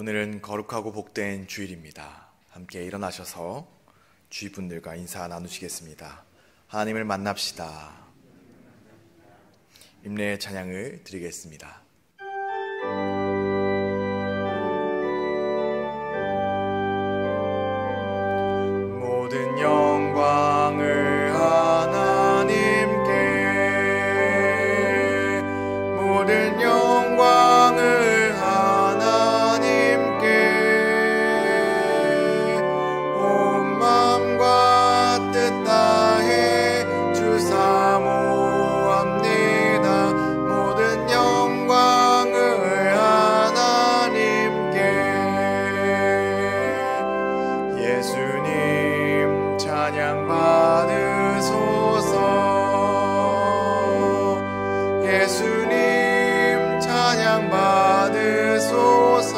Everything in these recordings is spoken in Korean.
오늘은 거룩하고 복된 주일입니다. 함께 일어나셔서 주위 분들과 인사 나누시겠습니다. 하나님을 만납시다. 임례의 찬양을 드리겠습니다. 모든 영광을 하나님께, 모든 영광을 하나님께, 온 마음과 뜻 다해 주 사모합니다. 모든 영광을 하나님께. 예수님 찬양 받으소서. 예수님 찬양 받으소서.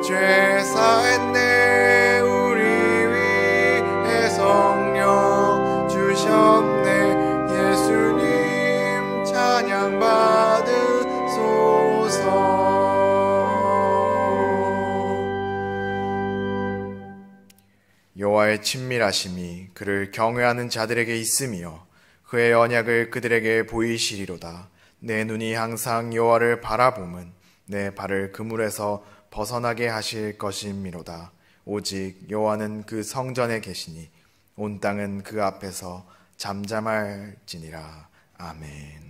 죄 사했네 우리 위해 성령 주셨네. 예수님 찬양 받으소서. 여호와의 친밀하심이 그를 경외하는 자들에게 있으며 그의 언약을 그들에게 보이시리로다. 내 눈이 항상 여호와를 바라봄은 내 발을 그물에서 벗어나게 하실 것임이로다. 오직 여호와는 그 성전에 계시니 온 땅은 그 앞에서 잠잠할지니라. 아멘.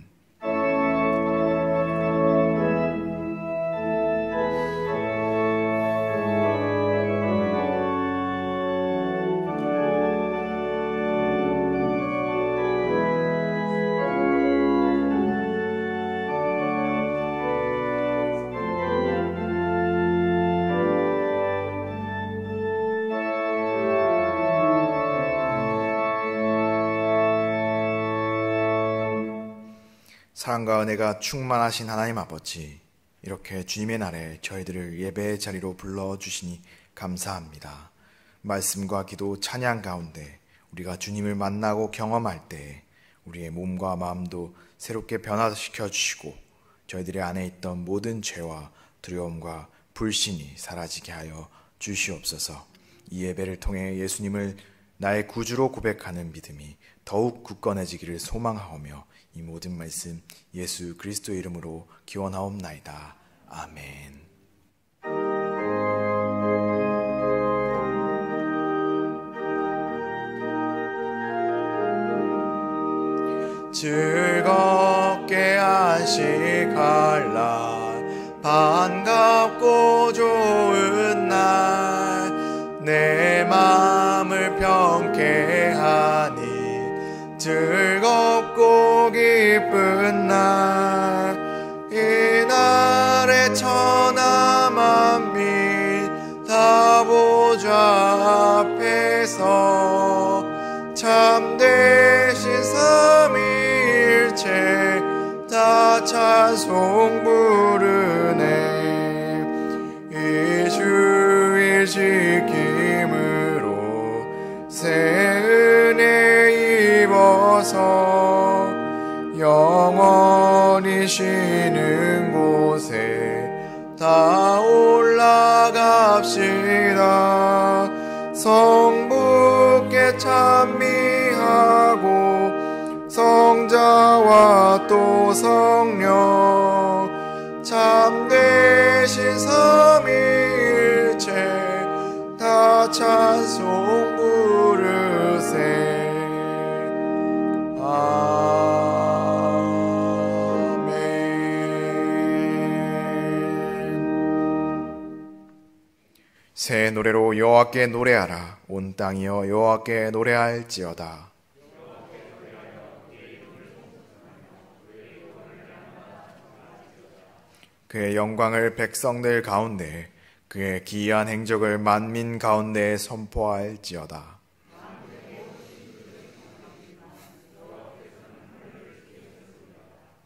사랑과 은혜가 충만하신 하나님 아버지, 이렇게 주님의 날에 저희들을 예배의 자리로 불러주시니 감사합니다. 말씀과 기도, 찬양 가운데 우리가 주님을 만나고 경험할 때 우리의 몸과 마음도 새롭게 변화시켜 주시고 저희들의 안에 있던 모든 죄와 두려움과 불신이 사라지게 하여 주시옵소서. 이 예배를 통해 예수님을 나의 구주로 고백하는 믿음이 더욱 굳건해지기를 소망하오며 이 모든 말씀 예수 그리스도의 이름으로 기원하옵나이다. 아멘. 즐겁게 안식할 날, 반갑고 좋은 날, 내 마음을 평케 하니 즐겁고 기쁜 날, 이날의 천하 만민 다 보좌 앞에서 참되신 삼위일체 다 찬송 부르네. 이 주일 지킴으로 새 은혜 입어서 영원히 쉬는 곳에 다 올라갑시다. 성부께 찬미하고 성자와 또 성령 참되신 삼위일체 다 찬송 부르세. 새 노래로 여호와께 노래하라. 온 땅이여 여호와께 노래할지어다. 그의 영광을 백성들 가운데, 그의 기이한 행적을 만민 가운데 선포할지어다.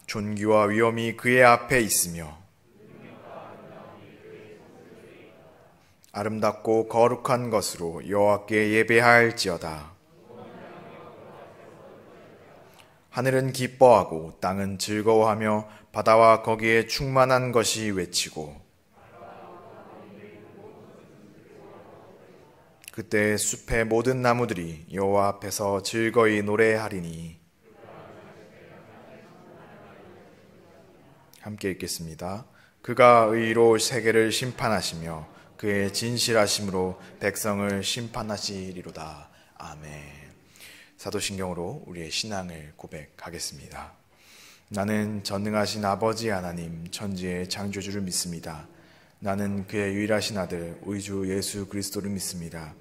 존귀와 위엄이 그의 앞에 있으며 아름답고 거룩한 것으로 여호와께 예배할지어다. 하늘은 기뻐하고 땅은 즐거워하며 바다와 거기에 충만한 것이 외치고 그때 숲의 모든 나무들이 여호와 앞에서 즐거이 노래하리니. 함께 읽겠습니다. 그가 의로 세계를 심판하시며 그의 진실하심으로 백성을 심판하시리로다. 아멘. 사도신경으로 우리의 신앙을 고백하겠습니다. 나는 전능하신 아버지 하나님 천지의 창조주를 믿습니다. 나는 그의 유일하신 아들 우리 주 예수 그리스도를 믿습니다.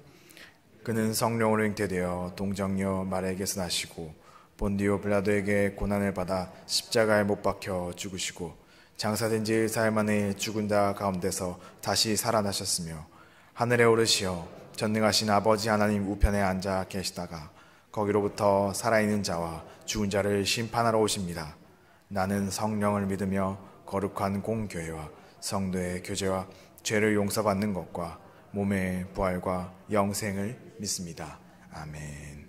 그는 성령으로 잉태되어 동정녀 마리아에게서 나시고 본디오 빌라도에게 고난을 받아 십자가에 못 박혀 죽으시고 장사된 지 4일 만에 죽은 자 가운데서 다시 살아나셨으며 하늘에 오르시어 전능하신 아버지 하나님 우편에 앉아 계시다가 거기로부터 살아있는 자와 죽은 자를 심판하러 오십니다. 나는 성령을 믿으며 거룩한 공교회와 성도의 교제와 죄를 용서받는 것과 몸의 부활과 영생을 믿습니다. 아멘.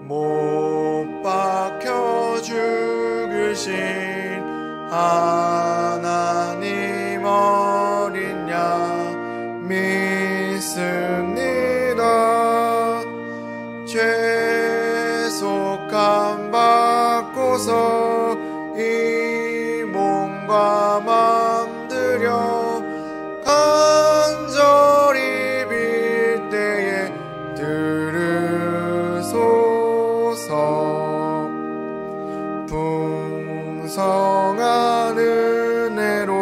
못 박혀 죽으신 하나님 어린 양 믿습니다. 죄속함 받고서 이 몸과 맘 들여 간절히 빌 때에 들으소서. 풍성한 은혜로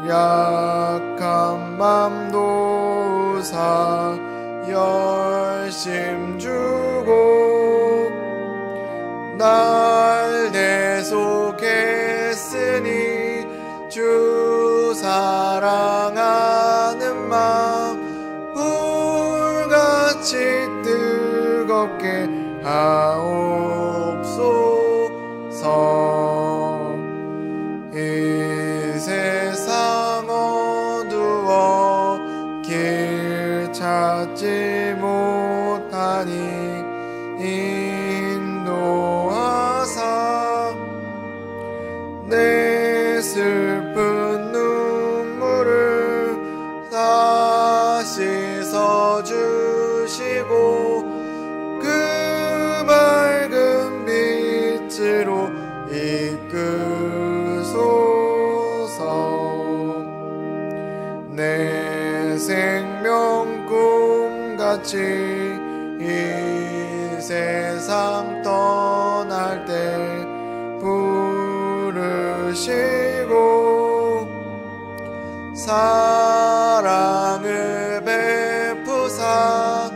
약한 맘도 사 열심 주고 날 대속했으니 주 사랑하는 마음 불같이 뜨겁게 하옵소서. 이 세상 어두워 길 찾지 못하니 인도하사 내 슬픈 눈물을 다 씻어주시고 그 밝은 빛으로 이끄소서. 내 생명 꿈같이 이 세상 떠날 때 부르시고 사랑을 베푸사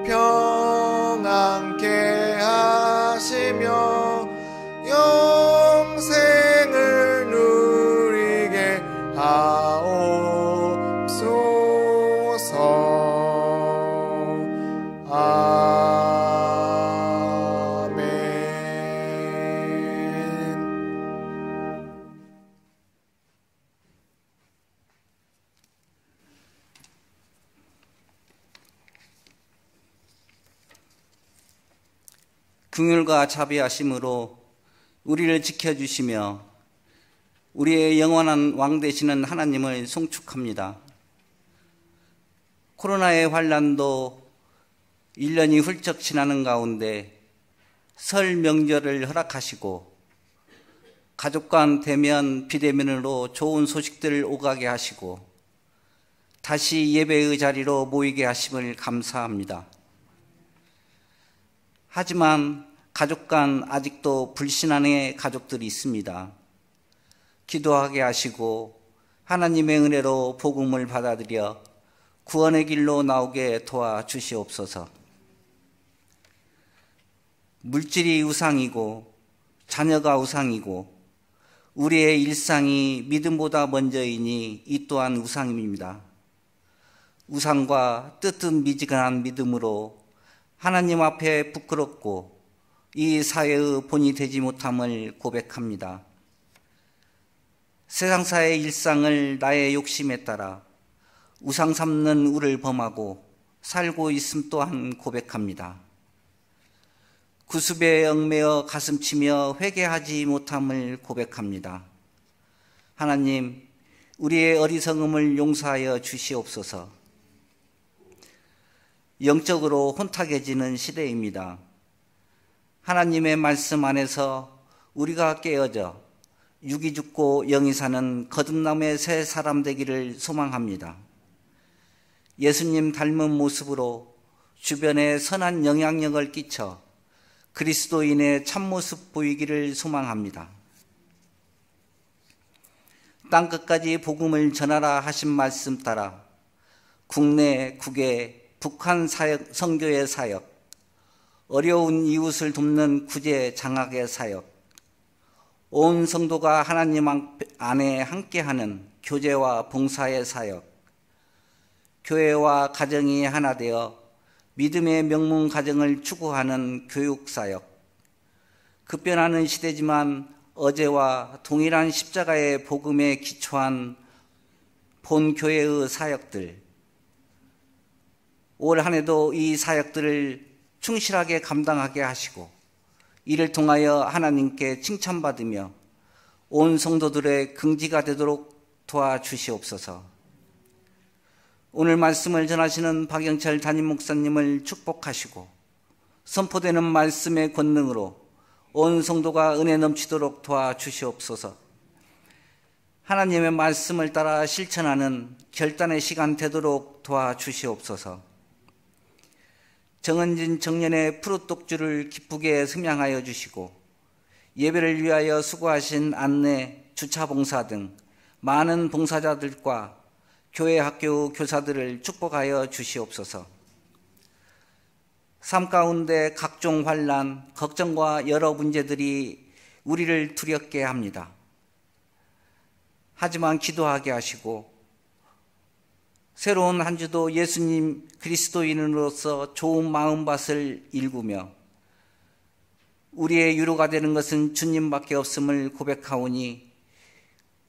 평안케 하시며 영생을 누리게 하옵소서. 긍휼과 자비하심으로 우리를 지켜주시며 우리의 영원한 왕 되시는 하나님을 송축합니다. 코로나의 환란도 1년이 훌쩍 지나는 가운데 설 명절을 허락하시고 가족 간 대면, 비대면으로 좋은 소식들을 오가게 하시고 다시 예배의 자리로 모이게 하심을 감사합니다. 하지만 가족 간 아직도 불신앙의 가족들이 있습니다. 기도하게 하시고 하나님의 은혜로 복음을 받아들여 구원의 길로 나오게 도와주시옵소서. 물질이 우상이고 자녀가 우상이고 우리의 일상이 믿음보다 먼저이니 이 또한 우상입니다. 우상과 뜨뜻미지근한 믿음으로 하나님 앞에 부끄럽고 이 사회의 본이 되지 못함을 고백합니다. 세상사의 일상을 나의 욕심에 따라 우상 삼는 우를 범하고 살고 있음 또한 고백합니다. 구습에 얽매여 가슴치며 회개하지 못함을 고백합니다. 하나님, 우리의 어리석음을 용서하여 주시옵소서. 영적으로 혼탁해지는 시대입니다. 하나님의 말씀 안에서 우리가 깨어져 육이 죽고 영이 사는 거듭남의 새 사람 되기를 소망합니다. 예수님 닮은 모습으로 주변에 선한 영향력을 끼쳐 그리스도인의 참모습 보이기를 소망합니다. 땅끝까지 복음을 전하라 하신 말씀 따라 국내, 국외, 북한 사역, 선교의 사역, 어려운 이웃을 돕는 구제 장학의 사역, 온 성도가 하나님 안에 함께하는 교제와 봉사의 사역, 교회와 가정이 하나 되어 믿음의 명문 가정을 추구하는 교육 사역, 급변하는 시대지만 어제와 동일한 십자가의 복음에 기초한 본교회의 사역들, 올 한 해도 이 사역들을 충실하게 감당하게 하시고 이를 통하여 하나님께 칭찬받으며 온 성도들의 긍지가 되도록 도와주시옵소서. 오늘 말씀을 전하시는 박영철 담임 목사님을 축복하시고 선포되는 말씀의 권능으로 온 성도가 은혜 넘치도록 도와주시옵소서. 하나님의 말씀을 따라 실천하는 결단의 시간 되도록 도와주시옵소서. 정은진 청년의 푸르독주를 기쁘게 승양하여 주시고 예배를 위하여 수고하신 안내, 주차봉사 등 많은 봉사자들과 교회 학교 교사들을 축복하여 주시옵소서. 삶 가운데 각종 환난, 걱정과 여러 문제들이 우리를 두렵게 합니다. 하지만 기도하게 하시고 새로운 한 주도 예수님 그리스도인으로서 좋은 마음밭을 일구며 우리의 유로가 되는 것은 주님밖에 없음을 고백하오니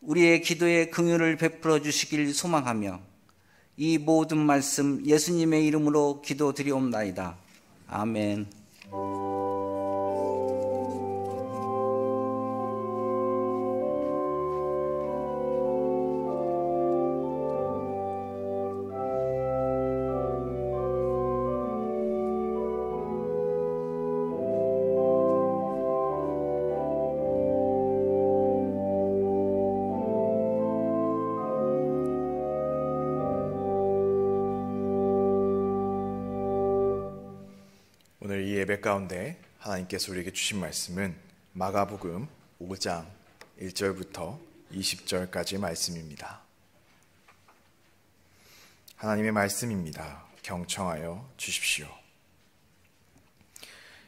우리의 기도에 긍휼을 베풀어 주시길 소망하며 이 모든 말씀 예수님의 이름으로 기도드리옵나이다. 아멘. 오늘 이 예배 가운데 하나님께서 우리에게 주신 말씀은 마가복음 5장 1절부터 20절까지 말씀입니다. 하나님의 말씀입니다. 경청하여 주십시오.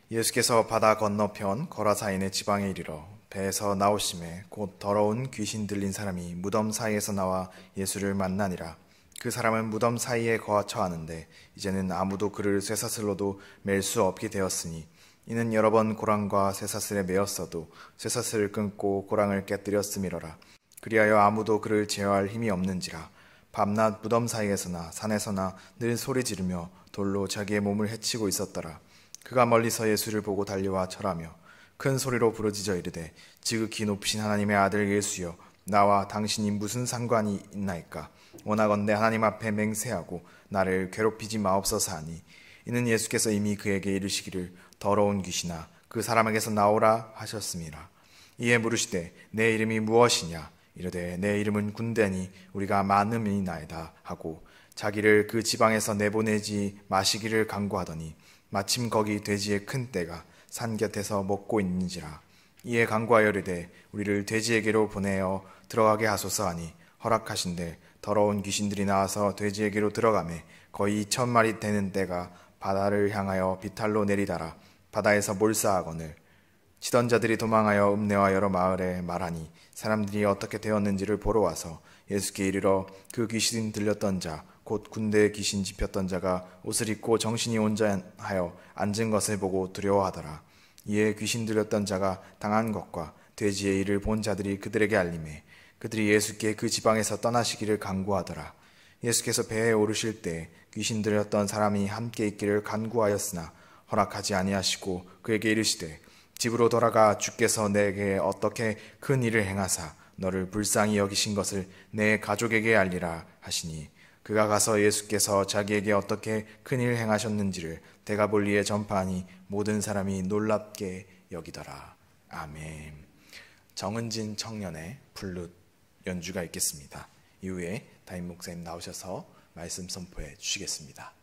예수께서 바다 건너편 거라사인의 지방에 이르러 배에서 나오심에 곧 더러운 귀신 들린 사람이 무덤 사이에서 나와 예수를 만나니라. 그 사람은 무덤 사이에 거처하는데 이제는 아무도 그를 쇠사슬로도 맬 수 없게 되었으니 이는 여러 번 고랑과 쇠사슬에 매었어도 쇠사슬을 끊고 고랑을 깨뜨렸음이로라. 그리하여 아무도 그를 제어할 힘이 없는지라. 밤낮 무덤 사이에서나 산에서나 늘 소리 지르며 돌로 자기의 몸을 해치고 있었더라. 그가 멀리서 예수를 보고 달려와 절하며 큰 소리로 부르짖어 이르되 지극히 높으신 하나님의 아들 예수여, 나와 당신이 무슨 상관이 있나이까? 원하건대 하나님 앞에 맹세하고 나를 괴롭히지 마옵소서 하니, 이는 예수께서 이미 그에게 이르시기를 더러운 귀신아 그 사람에게서 나오라 하셨음이라. 이에 물으시되 내 이름이 무엇이냐? 이르되 내 이름은 군대니 우리가 많음이나이다 하고 자기를 그 지방에서 내보내지 마시기를 간구하더니 마침 거기 돼지의 큰 떼가 산 곁에서 먹고 있는지라. 이에 간구하여 이르되 우리를 돼지에게로 보내어 들어가게 하소서 하니 허락하신대 더러운 귀신들이 나와서 돼지에게로 들어가매 거의 1000마리 되는 떼가 바다를 향하여 비탈로 내리다라. 바다에서 몰사하거늘 치던 자들이 도망하여 읍내와 여러 마을에 말하니 사람들이 어떻게 되었는지를 보러 와서 예수께 이르러 그 귀신 들렸던 자 곧 군대에 귀신 집혔던 자가 옷을 입고 정신이 온전하여 앉은 것을 보고 두려워하더라. 이에 귀신 들렸던 자가 당한 것과 돼지의 일을 본 자들이 그들에게 알림해 그들이 예수께 그 지방에서 떠나시기를 간구하더라. 예수께서 배에 오르실 때 귀신 들렸던 사람이 함께 있기를 간구하였으나 허락하지 아니하시고 그에게 이르시되 집으로 돌아가 주께서 내게 어떻게 큰 일을 행하사 너를 불쌍히 여기신 것을 내 가족에게 알리라 하시니 그가 가서 예수께서 자기에게 어떻게 큰 일을 행하셨는지를 데가볼리에 전파하니 모든 사람이 놀랍게 여기더라. 아멘. 정은진 청년의 플룻 연주가 있겠습니다. 이후에 담임 목사님 나오셔서 말씀 선포해 주시겠습니다.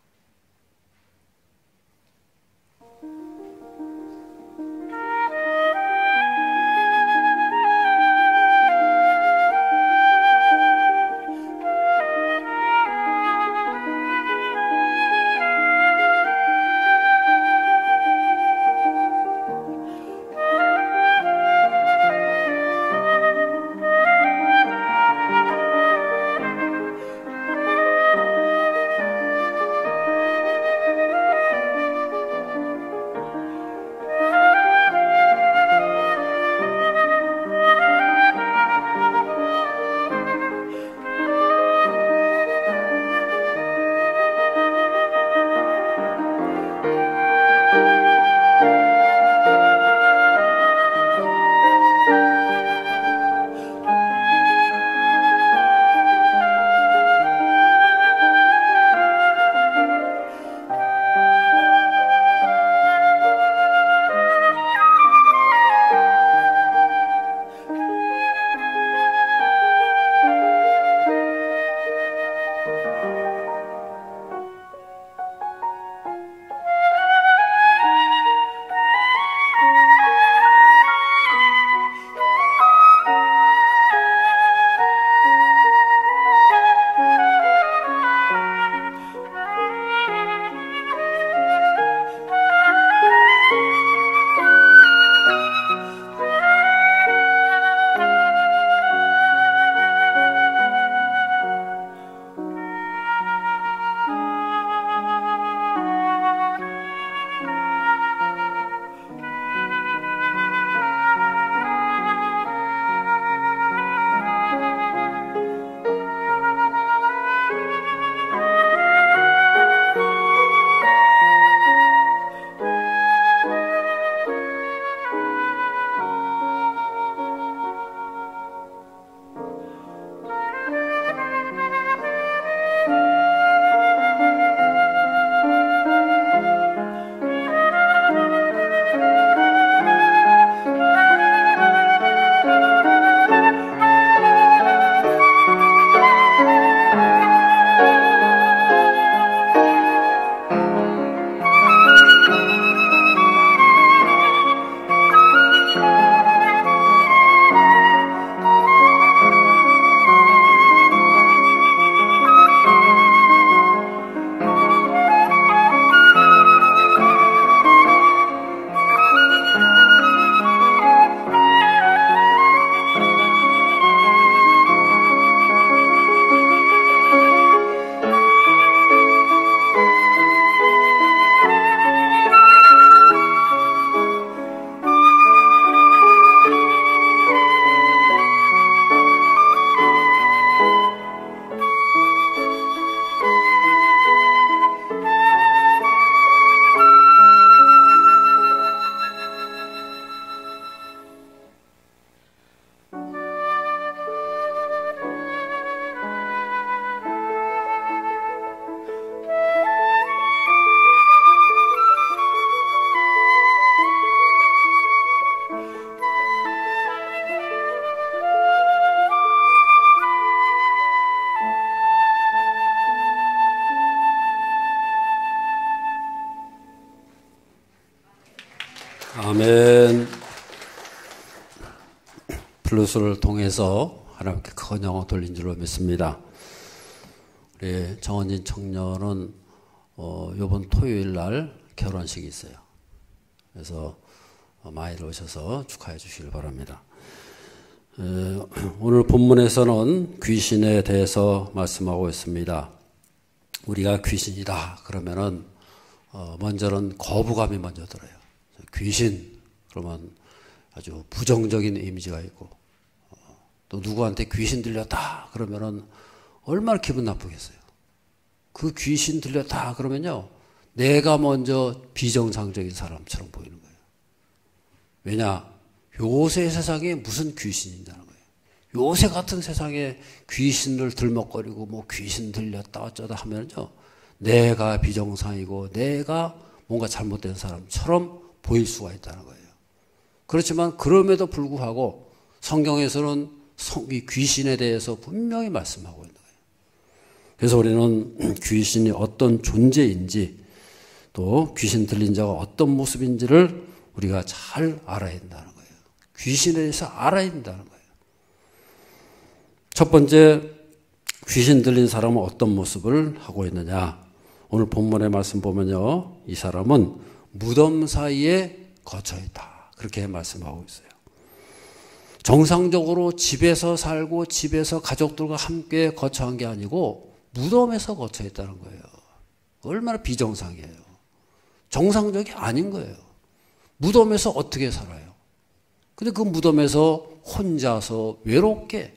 아멘. 플룻을 통해서 하나님께 큰 영광 돌린 줄로 믿습니다. 우리 정은진 청년은 이번 토요일 날 결혼식이 있어요. 그래서 많이 오셔서 축하해 주시길 바랍니다. 오늘 본문에서는 귀신에 대해서 말씀하고 있습니다. 우리가 귀신이다 그러면은 먼저는 거부감이 먼저 들어요. 귀신 그러면 아주 부정적인 이미지가 있고 또 누구한테 귀신 들렸다 그러면은 얼마나 기분 나쁘겠어요. 그 귀신 들렸다 그러면요, 내가 먼저 비정상적인 사람처럼 보이는 거예요. 왜냐? 요새 세상에 무슨 귀신이 있냐는 거예요. 요새 같은 세상에 귀신을 들먹거리고 뭐 귀신 들렸다 어쩌다 하면요, 내가 비정상이고 내가 뭔가 잘못된 사람처럼 보일 수가 있다는 거예요. 그렇지만 그럼에도 불구하고 성경에서는 이 귀신에 대해서 분명히 말씀하고 있는 거예요. 그래서 우리는 귀신이 어떤 존재인지 또 귀신 들린 자가 어떤 모습인지를 우리가 잘 알아야 된다는 거예요. 귀신에 대해서 알아야 된다는 거예요. 첫 번째, 귀신 들린 사람은 어떤 모습을 하고 있느냐. 오늘 본문의 말씀 보면요, 이 사람은 무덤 사이에 거쳐 있다, 그렇게 말씀하고 있어요. 정상적으로 집에서 살고 집에서 가족들과 함께 거처한 게 아니고 무덤에서 거쳐 있다는 거예요. 얼마나 비정상이에요. 정상적이 아닌 거예요. 무덤에서 어떻게 살아요? 근데 그 무덤에서 혼자서 외롭게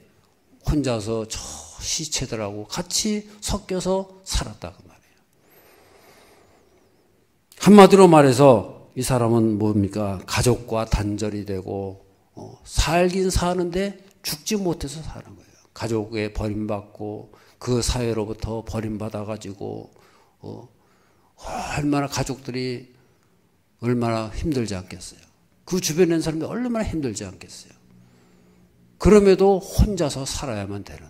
혼자서 저 시체들하고 같이 섞여서 살았다 그 말이에요. 한마디로 말해서 이 사람은 뭡니까? 가족과 단절이 되고 살긴 사는데 죽지 못해서 사는 거예요. 가족에 버림받고 그 사회로부터 버림받아가지고 얼마나 가족들이 얼마나 힘들지 않겠어요. 그 주변에 있는 사람이 얼마나 힘들지 않겠어요. 그럼에도 혼자서 살아야만 되는,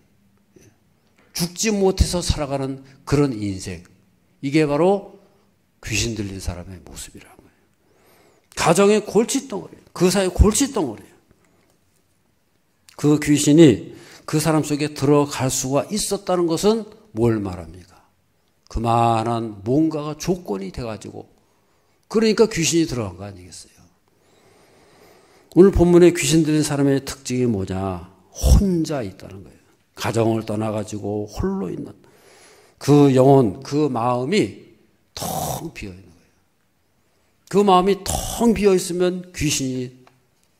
죽지 못해서 살아가는 그런 인생, 이게 바로 귀신 들린 사람의 모습이라는 거예요. 가정의 골칫덩어리예요. 그 사이의 골칫덩어리예요. 그 귀신이 그 사람 속에 들어갈 수가 있었다는 것은 뭘 말합니까? 그만한 뭔가가 조건이 돼가지고, 그러니까 귀신이 들어간 거 아니겠어요? 오늘 본문에 귀신 들린 사람의 특징이 뭐냐? 혼자 있다는 거예요. 가정을 떠나가지고 홀로 있는 그 영혼, 그 마음이 텅 비어있는 거예요. 그 마음이 텅 비어있으면 귀신이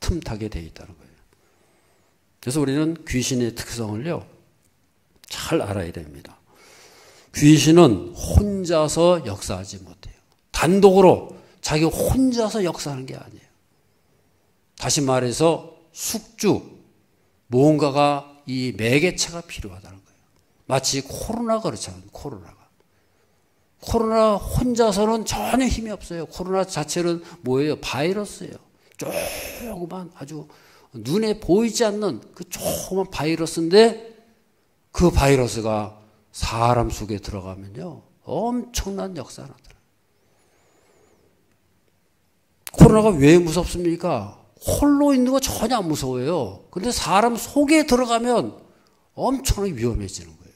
틈타게 되어 있다는 거예요. 그래서 우리는 귀신의 특성을요, 잘 알아야 됩니다. 귀신은 혼자서 역사하지 못해요. 단독으로 자기 혼자서 역사하는 게 아니에요. 다시 말해서 숙주, 무언가가 이 매개체가 필요하다는 거예요. 마치 코로나가 그렇잖아요. 코로나 혼자서는 전혀 힘이 없어요. 코로나 자체는 뭐예요? 바이러스예요. 조그만 아주 눈에 보이지 않는 그 조그만 바이러스인데, 그 바이러스가 사람 속에 들어가면요, 엄청난 역사가 나타나요. 코로나가 왜 무섭습니까? 홀로 있는 거 전혀 안 무서워요. 근데 사람 속에 들어가면 엄청나게 위험해지는 거예요.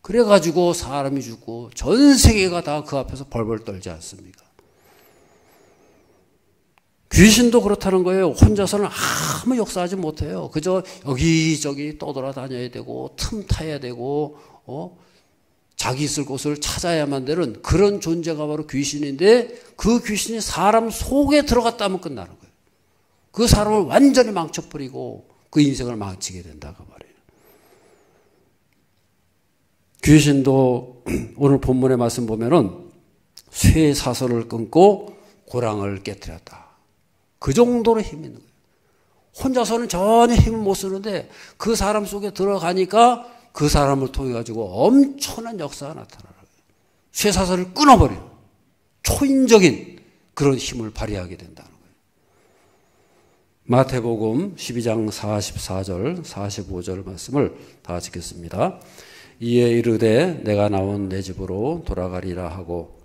그래가지고 사람이 죽고 전 세계가 다 그 앞에서 벌벌 떨지 않습니까? 귀신도 그렇다는 거예요. 혼자서는 아무 역사하지 못해요. 그저 여기저기 떠돌아다녀야 되고 틈 타야 되고 자기 있을 곳을 찾아야만 되는 그런 존재가 바로 귀신인데, 그 귀신이 사람 속에 들어갔다면 끝나는 거예요. 그 사람을 완전히 망쳐버리고 그 인생을 망치게 된다고 말이에요. 귀신도 오늘 본문의 말씀 보면은 쇠사슬을 끊고 고랑을 깨뜨렸다. 그 정도로 힘이 있는 거예요. 혼자서는 전혀 힘을 못 쓰는데 그 사람 속에 들어가니까 그 사람을 통해 가지고 엄청난 역사가 나타나는 거예요. 쇠사슬을 끊어버리는 초인적인 그런 힘을 발휘하게 된다는 거예요. 마태복음 12장 44절 45절 말씀을 다 읽겠습니다. 이에 이르되 내가 나온 내 집으로 돌아가리라 하고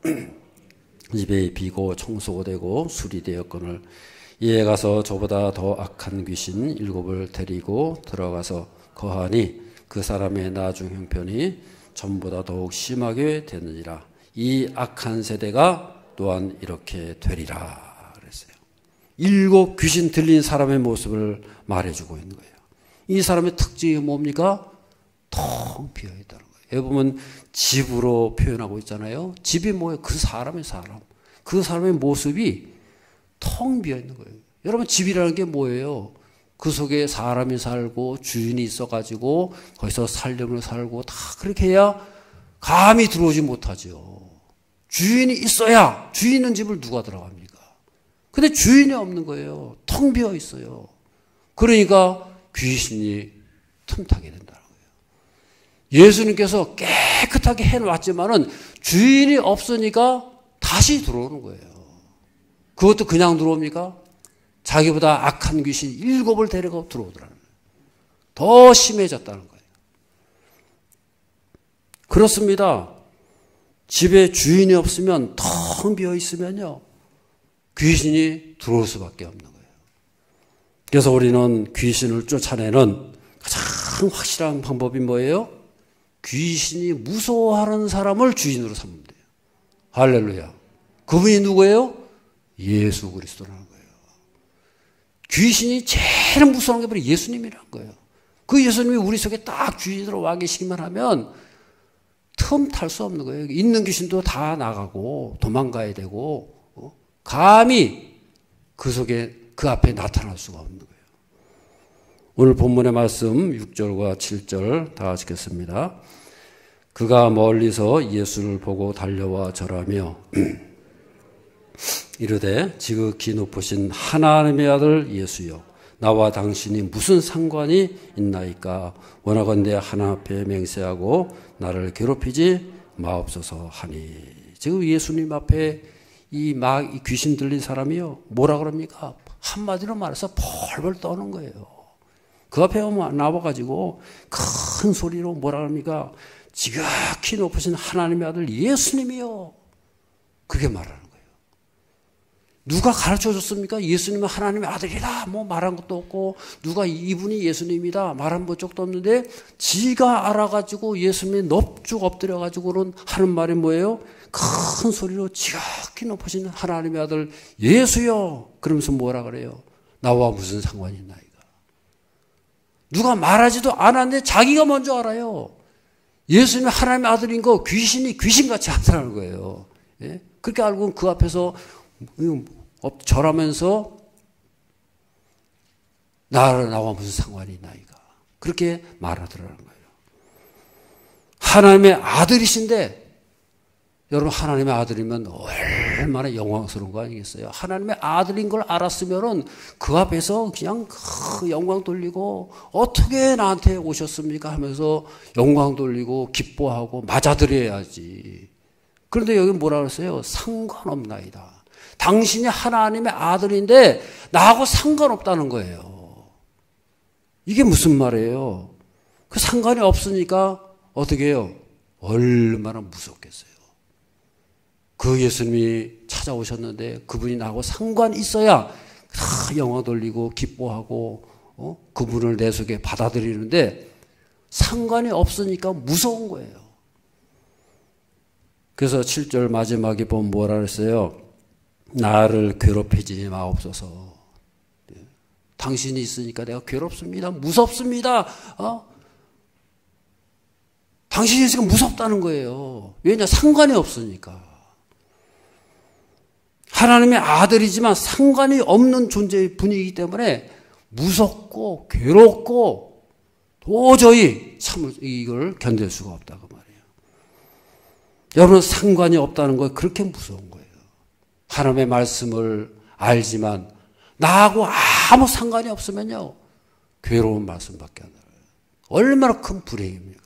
집에 비고 청소가 되고 술이 되었거늘, 이에 가서 저보다 더 악한 귀신 7을 데리고 들어가서 거하니 그 사람의 나중 형편이 전보다 더욱 심하게 되느니라. 이 악한 세대가 또한 이렇게 되리라 그랬어요. 7 귀신 들린 사람의 모습을 말해주고 있는 거예요. 이 사람의 특징이 뭡니까? 텅 비어있다는 거예요. 여기 보면 집으로 표현하고 있잖아요. 집이 뭐예요? 그 사람의 사람. 그 사람의 모습이 텅 비어있는 거예요. 여러분, 집이라는 게 뭐예요? 그 속에 사람이 살고 주인이 있어가지고 거기서 살림을 살고 다 그렇게 해야 감히 들어오지 못하죠. 주인이 있어야 주인 있는 집을 누가 들어갑니까? 근데 주인이 없는 거예요. 텅 비어 있어요. 그러니까 귀신이 틈타게 된다는 거예요. 예수님께서 깨끗하게 해놨지만은 주인이 없으니까 다시 들어오는 거예요. 그것도 그냥 들어옵니까? 자기보다 악한 귀신 7을 데려가 들어오더라는 거예요. 더 심해졌다는 거예요. 그렇습니다. 집에 주인이 없으면 텅 비어 있으면요, 귀신이 들어올 수밖에 없는 거예요. 그래서 우리는 귀신을 쫓아내는 가장 확실한 방법이 뭐예요? 귀신이 무서워하는 사람을 주인으로 삼으면 돼요. 할렐루야. 그분이 누구예요? 예수 그리스도라는 거예요. 귀신이 제일 무서운 게 바로 예수님이라는 거예요. 그 예수님이 우리 속에 딱 주인으로 와 계시기만 하면 틈 탈 수 없는 거예요. 있는 귀신도 다 나가고 도망가야 되고, 감히 그 속에 그 앞에 나타날 수가 없는 거예요. 오늘 본문의 말씀 6절과 7절 다 읽겠습니다. 그가 멀리서 예수를 보고 달려와 절하며 이르되 지극히 높으신 하나님의 아들 예수여, 나와 당신이 무슨 상관이 있나이까? 원하건대 하나 앞에 맹세하고 나를 괴롭히지 마옵소서 하니. 지금 예수님 앞에 이 귀신 들린 사람이요, 뭐라 그럽니까? 한마디로 말해서 벌벌 떠는 거예요. 그 앞에 나와가지고 큰 소리로 뭐라 그럽니까? 지극히 높으신 하나님의 아들 예수님이요, 그렇게 말하는 거예요. 누가 가르쳐 줬습니까? 예수님은 하나님의 아들이다 뭐 말한 것도 없고, 누가 이분이 예수님이다 말한 적도 없는데, 지가 알아가지고 예수님이 넙죽 엎드려가지고는 하는 말이 뭐예요? 큰 소리로 지극히 높으신 하나님의 아들 예수여, 그러면서 뭐라 그래요? 나와 무슨 상관이 있나이까? 누가 말하지도 않았는데 자기가 먼저 알아요. 예수님이 하나님의 아들인 거 귀신이 귀신같이 안다는 거예요. 예? 그렇게 알고 그 앞에서 절하면서 나와 무슨 상관이 있나이까? 그렇게 말하더라는 거예요. 하나님의 아들이신데, 여러분 하나님의 아들이면 얼마나 영광스러운 거 아니겠어요? 하나님의 아들인 걸 알았으면은 그 앞에서 그냥 영광 돌리고, 어떻게 나한테 오셨습니까? 하면서 영광 돌리고 기뻐하고 맞아들여야지. 그런데 여기 뭐라 그랬어요? 상관없나이다. 당신이 하나님의 아들인데 나하고 상관없다는 거예요. 이게 무슨 말이에요? 그 상관이 없으니까 어떻게 해요? 얼마나 무섭겠어요. 그 예수님이 찾아오셨는데 그분이 나하고 상관이 있어야 다 영광 돌리고 기뻐하고 그분을 내 속에 받아들이는데, 상관이 없으니까 무서운 거예요. 그래서 7절 마지막에 보면 뭐라 그랬어요? 나를 괴롭히지 마옵소서. 당신이 있으니까 내가 괴롭습니다. 무섭습니다. 당신이 있으니까 무섭다는 거예요. 왜냐? 상관이 없으니까. 하나님의 아들이지만 상관이 없는 존재의 분이기 때문에 무섭고 괴롭고 도저히 이걸 견딜 수가 없다고 말이에요. 여러분, 상관이 없다는 거 그렇게 무서운 거예요. 하나님의 말씀을 알지만 나하고 아무 상관이 없으면요, 괴로운 말씀밖에 안 나와요. 얼마나 큰 불행입니까?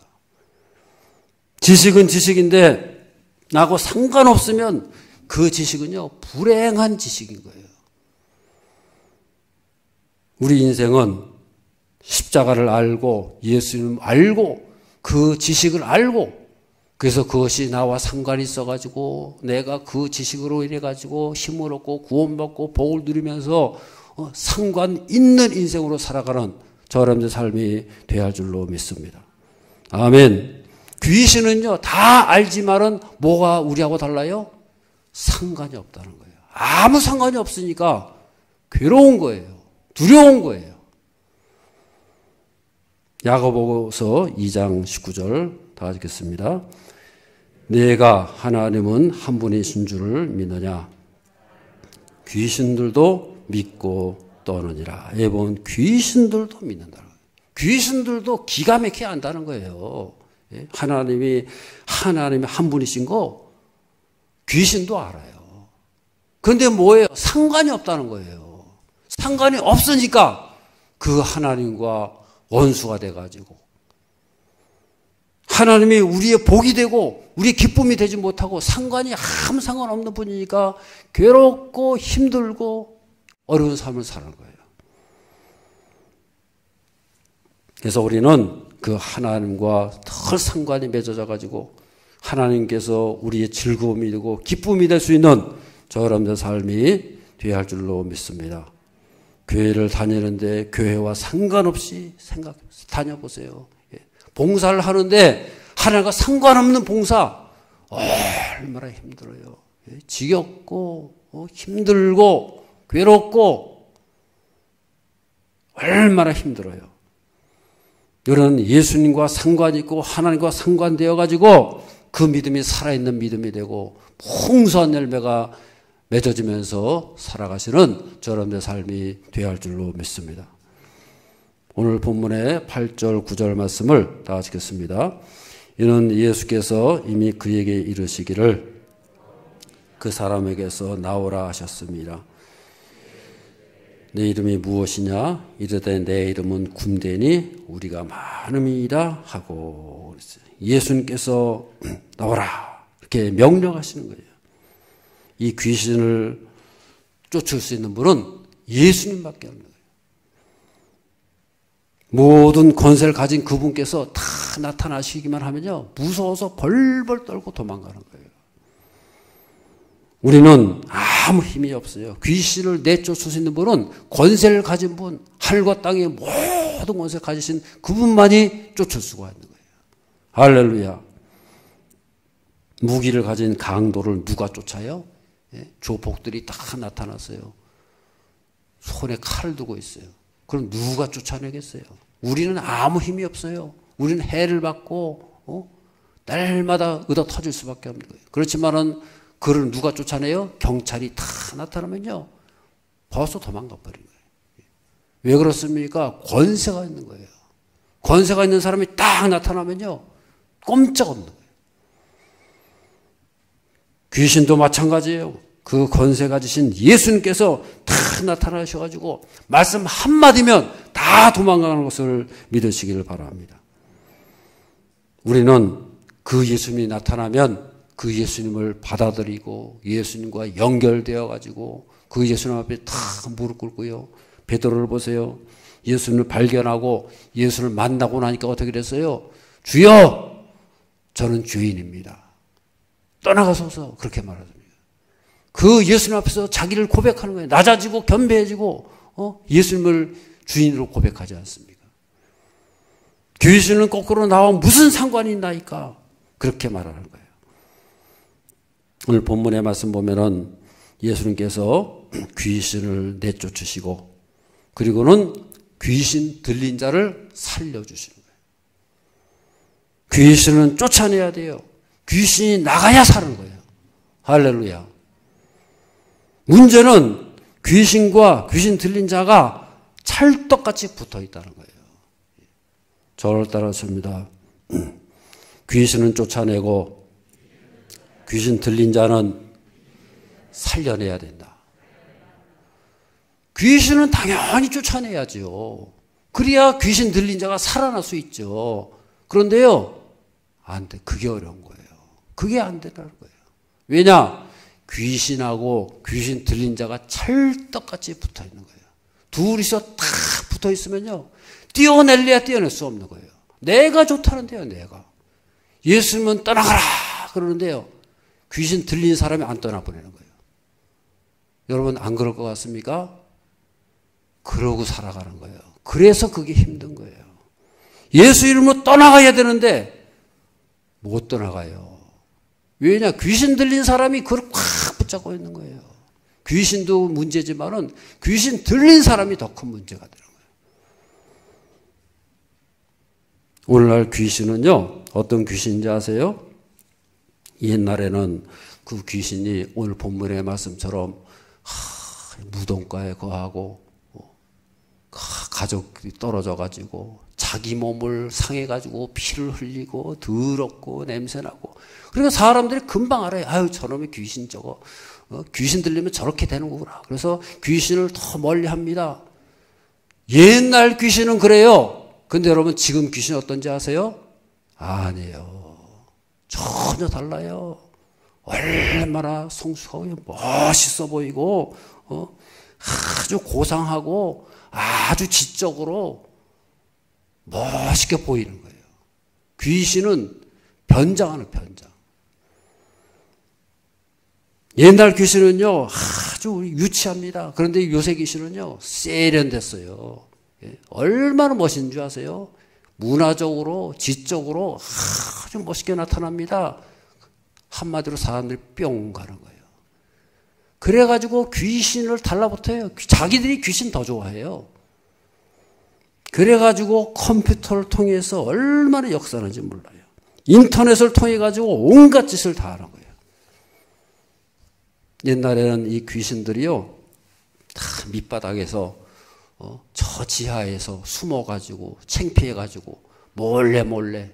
지식은 지식인데 나하고 상관없으면 그 지식은요, 불행한 지식인 거예요. 우리 인생은 십자가를 알고 예수님 알고 그 지식을 알고, 그래서 그것이 나와 상관이 있어가지고 내가 그 지식으로 인해가지고 힘을 얻고 구원받고 복을 누리면서 상관 있는 인생으로 살아가는 저 여러분들 삶이 되어야 할 줄로 믿습니다. 아멘. 귀신은요, 다 알지만은 뭐가 우리하고 달라요? 상관이 없다는 거예요. 아무 상관이 없으니까 괴로운 거예요. 두려운 거예요. 야고보서 2장 19절 다 읽겠습니다. 내가 하나님은 한 분이신 줄을 믿느냐? 귀신들도 믿고 떠느니라. 예, 보면 귀신들도 믿는다는 거예요. 귀신들도 기가 막히게 안다는 거예요. 예? 하나님이 한 분이신 거 귀신도 알아요. 그런데 뭐예요? 상관이 없다는 거예요. 상관이 없으니까 그 하나님과 원수가 돼가지고 하나님이 우리의 복이 되고 우리의 기쁨이 되지 못하고 상관이 아무 상관없는 분이니까 괴롭고 힘들고 어려운 삶을 사는 거예요. 그래서 우리는 그 하나님과 덜 상관이 맺어져 가지고 하나님께서 우리의 즐거움이 되고 기쁨이 될 수 있는 저 여러분의 삶이 되어야 할 줄로 믿습니다. 교회를 다니는데 교회와 상관없이 다녀보세요. 봉사를 하는데 하나님과 상관없는 봉사 얼마나 힘들어요. 지겹고 힘들고 괴롭고 얼마나 힘들어요. 이런 예수님과 상관이 있고 하나님과 상관되어 가지고 그 믿음이 살아있는 믿음이 되고 풍성한 열매가 맺어지면서 살아가시는 저런 삶이 되어야 할 줄로 믿습니다. 오늘 본문의 8절 9절 말씀을 다 같이 읽겠습니다. 이는 예수께서 이미 그에게 이르시기를 그 사람에게서 나오라 하셨습니다. 내 이름이 무엇이냐? 이르되 내 이름은 군대니 우리가 많음이라 하고 예수님께서 나오라 이렇게 명령하시는 거예요. 이 귀신을 쫓을 수 있는 분은 예수님밖에 없는 거예요. 모든 권세를 가진 그분께서 다 나타나시기만 하면요 무서워서 벌벌 떨고 도망가는 거예요. 우리는 아무 힘이 없어요. 귀신을 내쫓을 수 있는 분은 권세를 가진 분, 하늘과 땅의 모든 권세를 가지신 그분만이 쫓을 수가 있는 거예요. 할렐루야. 무기를 가진 강도를 누가 쫓아요? 조폭들이 다 나타났어요. 손에 칼을 두고 있어요. 그럼 누가 쫓아내겠어요? 우리는 아무 힘이 없어요. 우리는 해를 받고 날마다 얻어 터질 수밖에 없는 거예요. 그렇지만은 그를 누가 쫓아내요? 경찰이 다 나타나면요 벌써 도망가 버린 거예요. 왜 그렇습니까? 권세가 있는 거예요. 권세가 있는 사람이 딱 나타나면요 꼼짝없는 거예요. 귀신도 마찬가지예요. 그 권세 가지신 예수님께서 다 나타나셔가지고 말씀 한마디면 다 도망가는 것을 믿으시기를 바랍니다. 우리는 그 예수님이 나타나면 그 예수님을 받아들이고 예수님과 연결되어 가지고 그 예수님 앞에 다 무릎 꿇고요. 베드로를 보세요. 예수님을 발견하고 예수를 만나고 나니까 어떻게 됐어요? 주여 저는 죄인입니다. 떠나가소서 그렇게 말합니다. 그 예수님 앞에서 자기를 고백하는 거예요. 낮아지고 겸비해지고 예수님을 주인으로 고백하지 않습니까? 귀신은 거꾸로 나와 무슨 상관이 있나이까 그렇게 말하는 거예요. 오늘 본문의 말씀 보면은 예수님께서 귀신을 내쫓으시고 그리고는 귀신 들린 자를 살려주시는 거예요. 귀신은 쫓아내야 돼요. 귀신이 나가야 사는 거예요. 할렐루야. 문제는 귀신과 귀신 들린 자가 찰떡같이 붙어 있다는 거예요. 저를 따라서입니다. 귀신은 쫓아내고 귀신 들린 자는 살려내야 된다. 귀신은 당연히 쫓아내야죠. 그래야 귀신 들린 자가 살아날 수 있죠. 그런데요, 안 돼. 그게 어려운 거예요. 그게 안 된다는 거예요. 왜냐? 귀신하고 귀신 들린 자가 찰떡같이 붙어 있는 거예요. 둘이서 딱 붙어 있으면요, 떼어낼래야 떼어낼 수 없는 거예요. 내가 좋다는데요, 내가. 예수님은 떠나가라! 그러는데요, 귀신 들린 사람이 안 떠나보내는 거예요. 여러분, 안 그럴 것 같습니까? 그러고 살아가는 거예요. 그래서 그게 힘든 거예요. 예수 이름으로 떠나가야 되는데, 못 떠나가요. 왜냐? 귀신 들린 사람이 그걸 꽉 붙잡고 있는 거예요. 귀신도 문제지만은 귀신 들린 사람이 더 큰 문제가 되는 거예요. 오늘날 귀신은요, 어떤 귀신인지 아세요? 옛날에는 그 귀신이 오늘 본문의 말씀처럼 무덤가에 거하고 가족이 떨어져 가지고 자기 몸을 상해 가지고 피를 흘리고 더럽고 냄새나고, 그러니까 사람들이 금방 알아요. 아유, 저놈의 귀신 저거 귀신 들리면 저렇게 되는구나. 그래서 귀신을 더 멀리 합니다. 옛날 귀신은 그래요. 근데 여러분 지금 귀신 어떤지 아세요? 아니에요. 전혀 달라요. 얼마나 성숙하고 멋있어 보이고 아주 고상하고 아주 지적으로 멋있게 보이는 거예요. 귀신은 변장하는 변장. 옛날 귀신은요 아주 유치합니다. 그런데 요새 귀신은요 세련됐어요. 얼마나 멋있는 줄 아세요? 문화적으로 지적으로 아주 멋있게 나타납니다. 한마디로 사람들이 뿅 가는 거예요. 그래가지고 귀신을 달라붙어요. 자기들이 귀신 더 좋아해요. 그래가지고 컴퓨터를 통해서 얼마나 역사하는지 몰라요. 인터넷을 통해가지고 온갖 짓을 다 하는 거예요. 옛날에는 이 귀신들이요 다 밑바닥에서 저 지하에서 숨어가지고 창피해가지고 몰래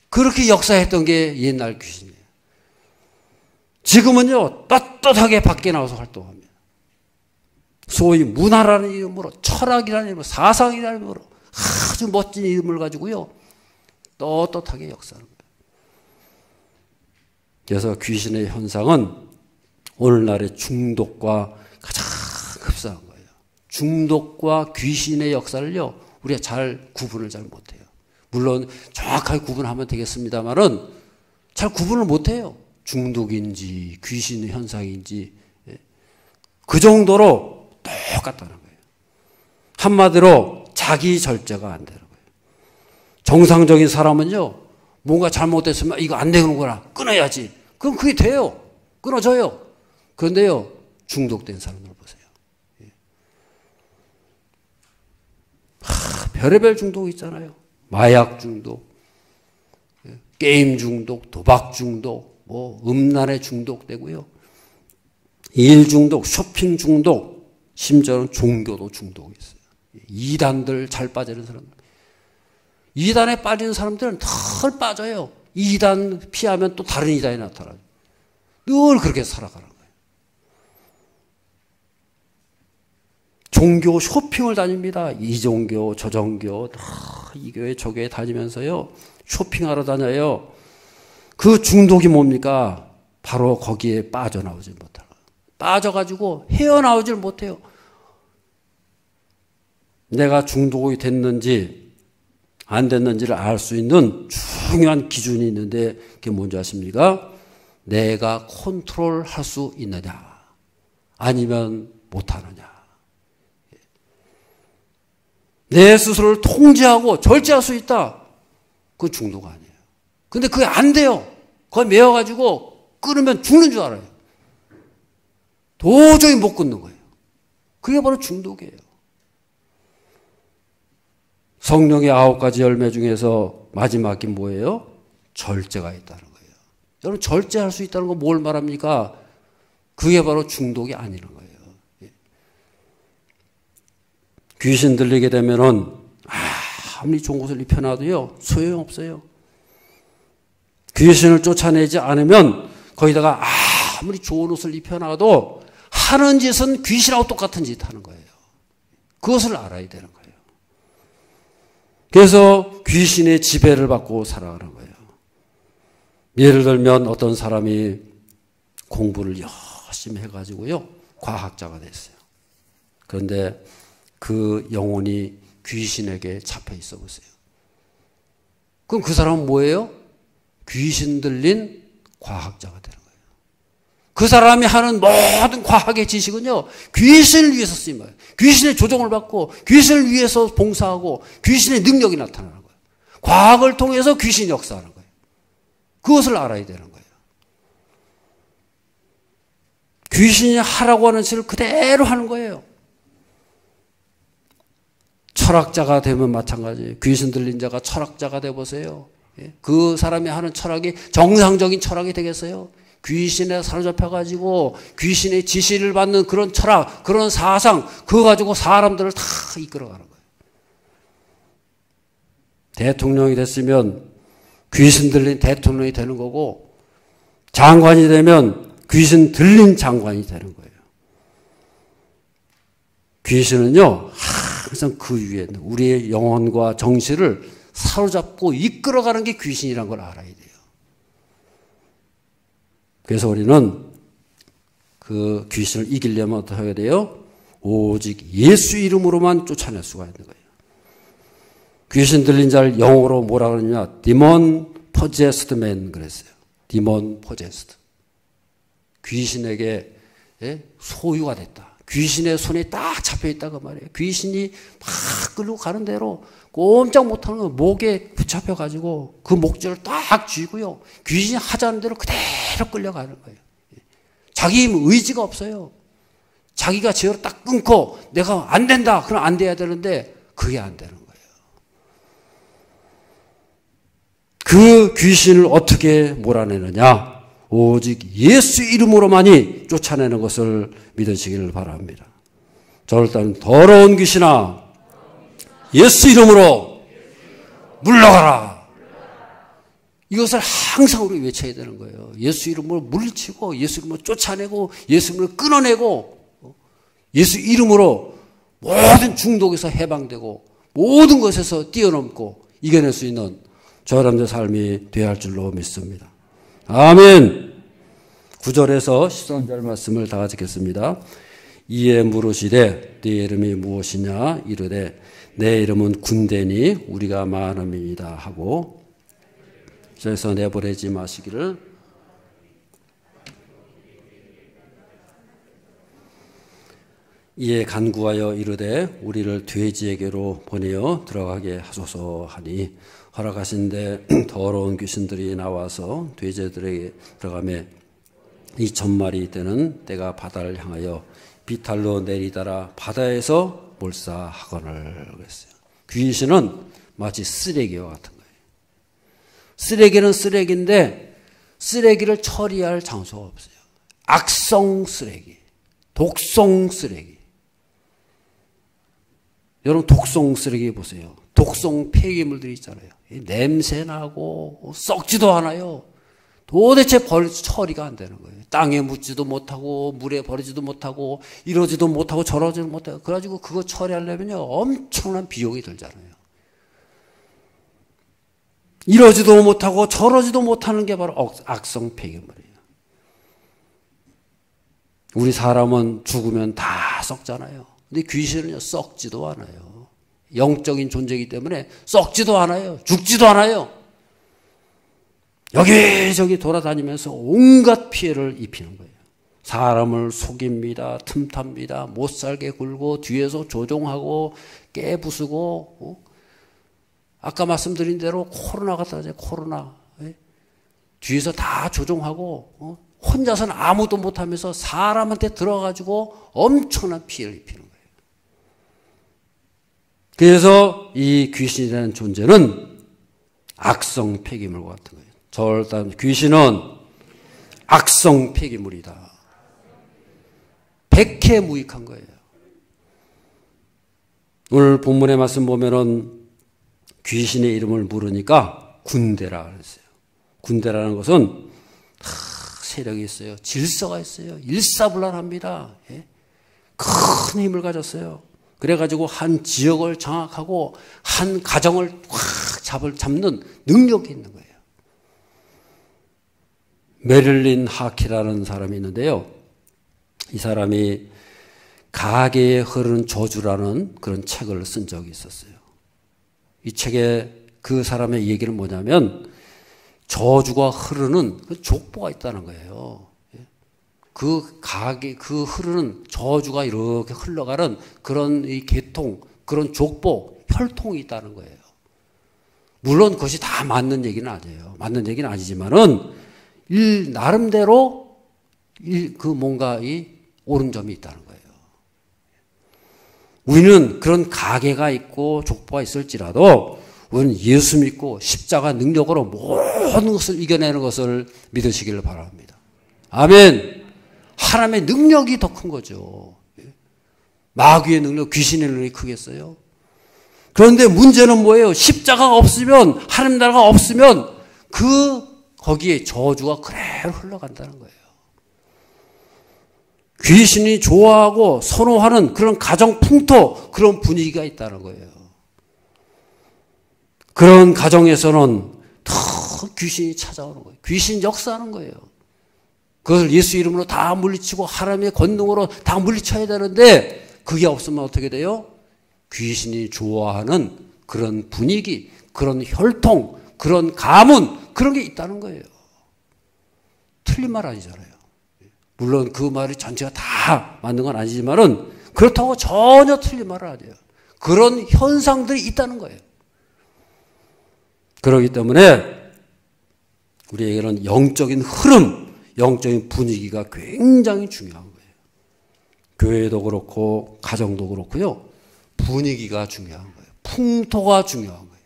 그렇게 역사했던 게 옛날 귀신이에요. 지금은요 떳떳하게 밖에 나와서 활동합니다. 소위 문화라는 이름으로, 철학이라는 이름으로, 사상이라는 이름으로 아주 멋진 이름을 가지고요 떳떳하게 역사하는 거예요. 그래서 귀신의 현상은 오늘날의 중독과 가장 흡사한 거예요. 중독과 귀신의 역사를요 우리가 잘 구분을 잘 못해요. 물론 정확하게 구분하면 되겠습니다만은 잘 구분을 못해요. 중독인지 귀신의 현상인지 그 정도로 똑같다는 거예요. 한마디로 자기 절제가 안 되는 거예요. 정상적인 사람은요 뭔가 잘못됐으면 이거 안 되는구나 끊어야지. 그럼 그게 돼요. 끊어져요. 그런데요 중독된 사람을 보세요. 별의별 중독 있잖아요. 마약 중독, 게임 중독, 도박 중독, 음란에 중독되고요. 일 중독, 쇼핑 중독, 심지어는 종교도 중독이 있어요. 이단들 잘 빠지는 사람들. 이단에 빠지는 사람들은 덜 빠져요. 이단 피하면 또 다른 이단이 나타나요. 늘 그렇게 살아가는 거예요. 종교 쇼핑을 다닙니다. 이 종교, 저 종교, 이 교회, 저 교회 다니면서요. 쇼핑하러 다녀요. 그 중독이 뭡니까? 바로 거기에 빠져나오질 못하는 거예요. 빠져가지고 헤어나오질 못해요. 내가 중독이 됐는지 안 됐는지를 알 수 있는 중요한 기준이 있는데 그게 뭔지 아십니까? 내가 컨트롤할 수 있느냐 아니면 못하느냐. 내 스스로를 통제하고 절제할 수 있다. 그건 중독 아니에요. 근데 그게 안 돼요. 거기 매여가지고 끊으면 죽는 줄 알아요. 도저히 못 끊는 거예요. 그게 바로 중독이에요. 성령의 9가지 열매 중에서 마지막이 뭐예요? 절제가 있다는 거예요. 여러분 절제할 수 있다는 건 뭘 말합니까? 그게 바로 중독이 아니는 거예요. 귀신 들리게 되면은 아무리 좋은 옷을 입혀놔도요 소용없어요. 귀신을 쫓아내지 않으면 거기다가 아무리 좋은 옷을 입혀놔도 하는 짓은 귀신하고 똑같은 짓 하는 거예요. 그것을 알아야 되는 거예요. 그래서 귀신의 지배를 받고 살아가는 거예요. 예를 들면 어떤 사람이 공부를 열심히 해가지고요 과학자가 됐어요. 그런데 그 영혼이 귀신에게 잡혀 있어 보세요. 그럼 그 사람은 뭐예요? 귀신 들린 과학자가 되는 거예요. 그 사람이 하는 모든 과학의 지식은요 귀신을 위해서 쓰인 거예요. 귀신의 조종을 받고 귀신을 위해서 봉사하고 귀신의 능력이 나타나는 거예요. 과학을 통해서 귀신이 역사하는 거예요. 그것을 알아야 되는 거예요. 귀신이 하라고 하는 짓을 그대로 하는 거예요. 철학자가 되면 마찬가지예요. 귀신 들린 자가 철학자가 되어보세요. 그 사람이 하는 철학이 정상적인 철학이 되겠어요? 귀신에 사로잡혀가지고 귀신의 지시를 받는 그런 철학, 그런 사상, 그거 가지고 사람들을 다 이끌어가는 거예요. 대통령이 됐으면 귀신 들린 대통령이 되는 거고, 장관이 되면 귀신 들린 장관이 되는 거예요. 귀신은요, 항상 그 위에 있는 우리의 영혼과 정신을 사로잡고 이끌어가는 게 귀신이라는 걸 알아야 돼요. 그래서 우리는 그 귀신을 이기려면 어떻게 해야 돼요? 오직 예수 이름으로만 쫓아낼 수가 있는 거예요. 귀신 들린 자를 영어로 뭐라 그러냐? Demon possessed man 그랬어요. Demon possessed. 귀신에게 소유가 됐다. 귀신의 손에 딱 잡혀있다고 말이에요. 귀신이 막 끌고 가는 대로 꼼짝 못하는 거 목에 붙잡혀가지고 그 목줄을 딱 쥐고요. 귀신이 하자는 대로 그대로 끌려가는 거예요. 자기 의지가 없어요. 자기가 제어를 딱 끊고 내가 안 된다. 그럼 안 돼야 되는데 그게 안 되는 거예요. 그 귀신을 어떻게 몰아내느냐? 오직 예수 이름으로만이 쫓아내는 것을 믿으시기를 바랍니다. 절단 더러운 귀신아 예수 이름으로 물러가라. 이것을 항상 우리 외쳐야 되는 거예요. 예수 이름으로 물리치고 예수 이름으로 쫓아내고 예수 이름으로 끊어내고 예수 이름으로 모든 중독에서 해방되고 모든 것에서 뛰어넘고 이겨낼 수 있는 저 여러분의 삶이 되어야 할 줄로 믿습니다. 아멘. 9절에서 13절 말씀을 다 같이 읽겠습니다. 이에 물으시되 네 이름이 무엇이냐 이르되 내 이름은 군대니 우리가 많음이다 하고 저에서 내보내지 마시기를 이에 간구하여 이르되 우리를 돼지에게로 보내어 들어가게 하소서 하니 허락하신데 더러운 귀신들이 나와서 돼지들에게 들어가매 2,000마리 때는 때가 바다를 향하여 비탈로 내리다라 바다에서 몰사하거늘 그랬어요. 귀신은 마치 쓰레기와 같은 거예요. 쓰레기는 쓰레기인데 쓰레기를 처리할 장소가 없어요. 악성 쓰레기, 독성 쓰레기. 여러분 독성 쓰레기 보세요. 독성 폐기물들이 있잖아요. 냄새나고 썩지도 않아요. 도대체 처리가 안 되는 거예요. 땅에 묻지도 못하고 물에 버리지도 못하고 이러지도 못하고 저러지도 못하고 그래가지고 그거 처리하려면요 엄청난 비용이 들잖아요. 이러지도 못하고 저러지도 못하는 게 바로 악성 폐기물이에요. 우리 사람은 죽으면 다 썩잖아요. 근데 귀신은요 썩지도 않아요. 영적인 존재이기 때문에 썩지도 않아요. 죽지도 않아요. 여기저기 돌아다니면서 온갖 피해를 입히는 거예요. 사람을 속입니다. 틈탑니다. 못살게 굴고 뒤에서 조종하고 깨부수고 아까 말씀드린 대로 코로나 같다 하죠. 코로나. 뒤에서 다 조종하고 혼자서는 아무도 못하면서 사람한테 들어가지고 엄청난 피해를 입히는 거예요. 그래서 이 귀신이라는 존재는 악성 폐기물과 같은 거예요. 절단 귀신은 악성 폐기물이다. 백해무익한 거예요. 오늘 본문의 말씀 보면은 귀신의 이름을 물으니까 군대라 그랬어요. 군대라는 것은 세력이 있어요. 질서가 있어요. 일사불란합니다. 큰 힘을 가졌어요. 그래가지고 한 지역을 장악하고 한 가정을 확 잡는 능력이 있는 거예요. 메릴린 하키라는 사람이 있는데요. 이 사람이 가계에 흐르는 저주라는 그런 책을 쓴 적이 있었어요. 이 책에 그 사람의 얘기는 뭐냐면 저주가 흐르는 그 족보가 있다는 거예요. 그 흐르는 저주가 이렇게 흘러가는 그런 이 계통, 그런 족보, 혈통이 있다는 거예요. 물론 그것이 다 맞는 얘기는 아니에요. 맞는 얘기는 아니지만은 나름대로 뭔가 이 옳은 점이 있다는 거예요. 우리는 그런 가계가 있고 족보가 있을지라도 우리는 예수 믿고 십자가 능력으로 모든 것을 이겨내는 것을 믿으시기를 바랍니다. 아멘. 하나님의 능력이 더 큰 거죠. 마귀의 능력, 귀신의 능력이 크겠어요? 그런데 문제는 뭐예요? 십자가가 없으면, 하나님 나라가 없으면 거기에 저주가 그대로 흘러간다는 거예요. 귀신이 좋아하고 선호하는 그런 가정 풍토, 그런 분위기가 있다는 거예요. 그런 가정에서는 더 귀신이 찾아오는 거예요. 귀신 역사하는 거예요. 그것을 예수 이름으로 다 물리치고 하나님의 권능으로 다 물리쳐야 되는데 그게 없으면 어떻게 돼요? 귀신이 좋아하는 그런 분위기, 그런 혈통, 그런 가문, 그런 게 있다는 거예요. 틀린 말 아니잖아요. 물론 그 말이 전체가 다 맞는 건 아니지만은 그렇다고 전혀 틀린 말은 아니에요. 그런 현상들이 있다는 거예요. 그렇기 때문에 우리에게는 영적인 흐름, 영적인 분위기가 굉장히 중요한 거예요. 교회도 그렇고 가정도 그렇고요. 분위기가 중요한 거예요. 풍토가 중요한 거예요.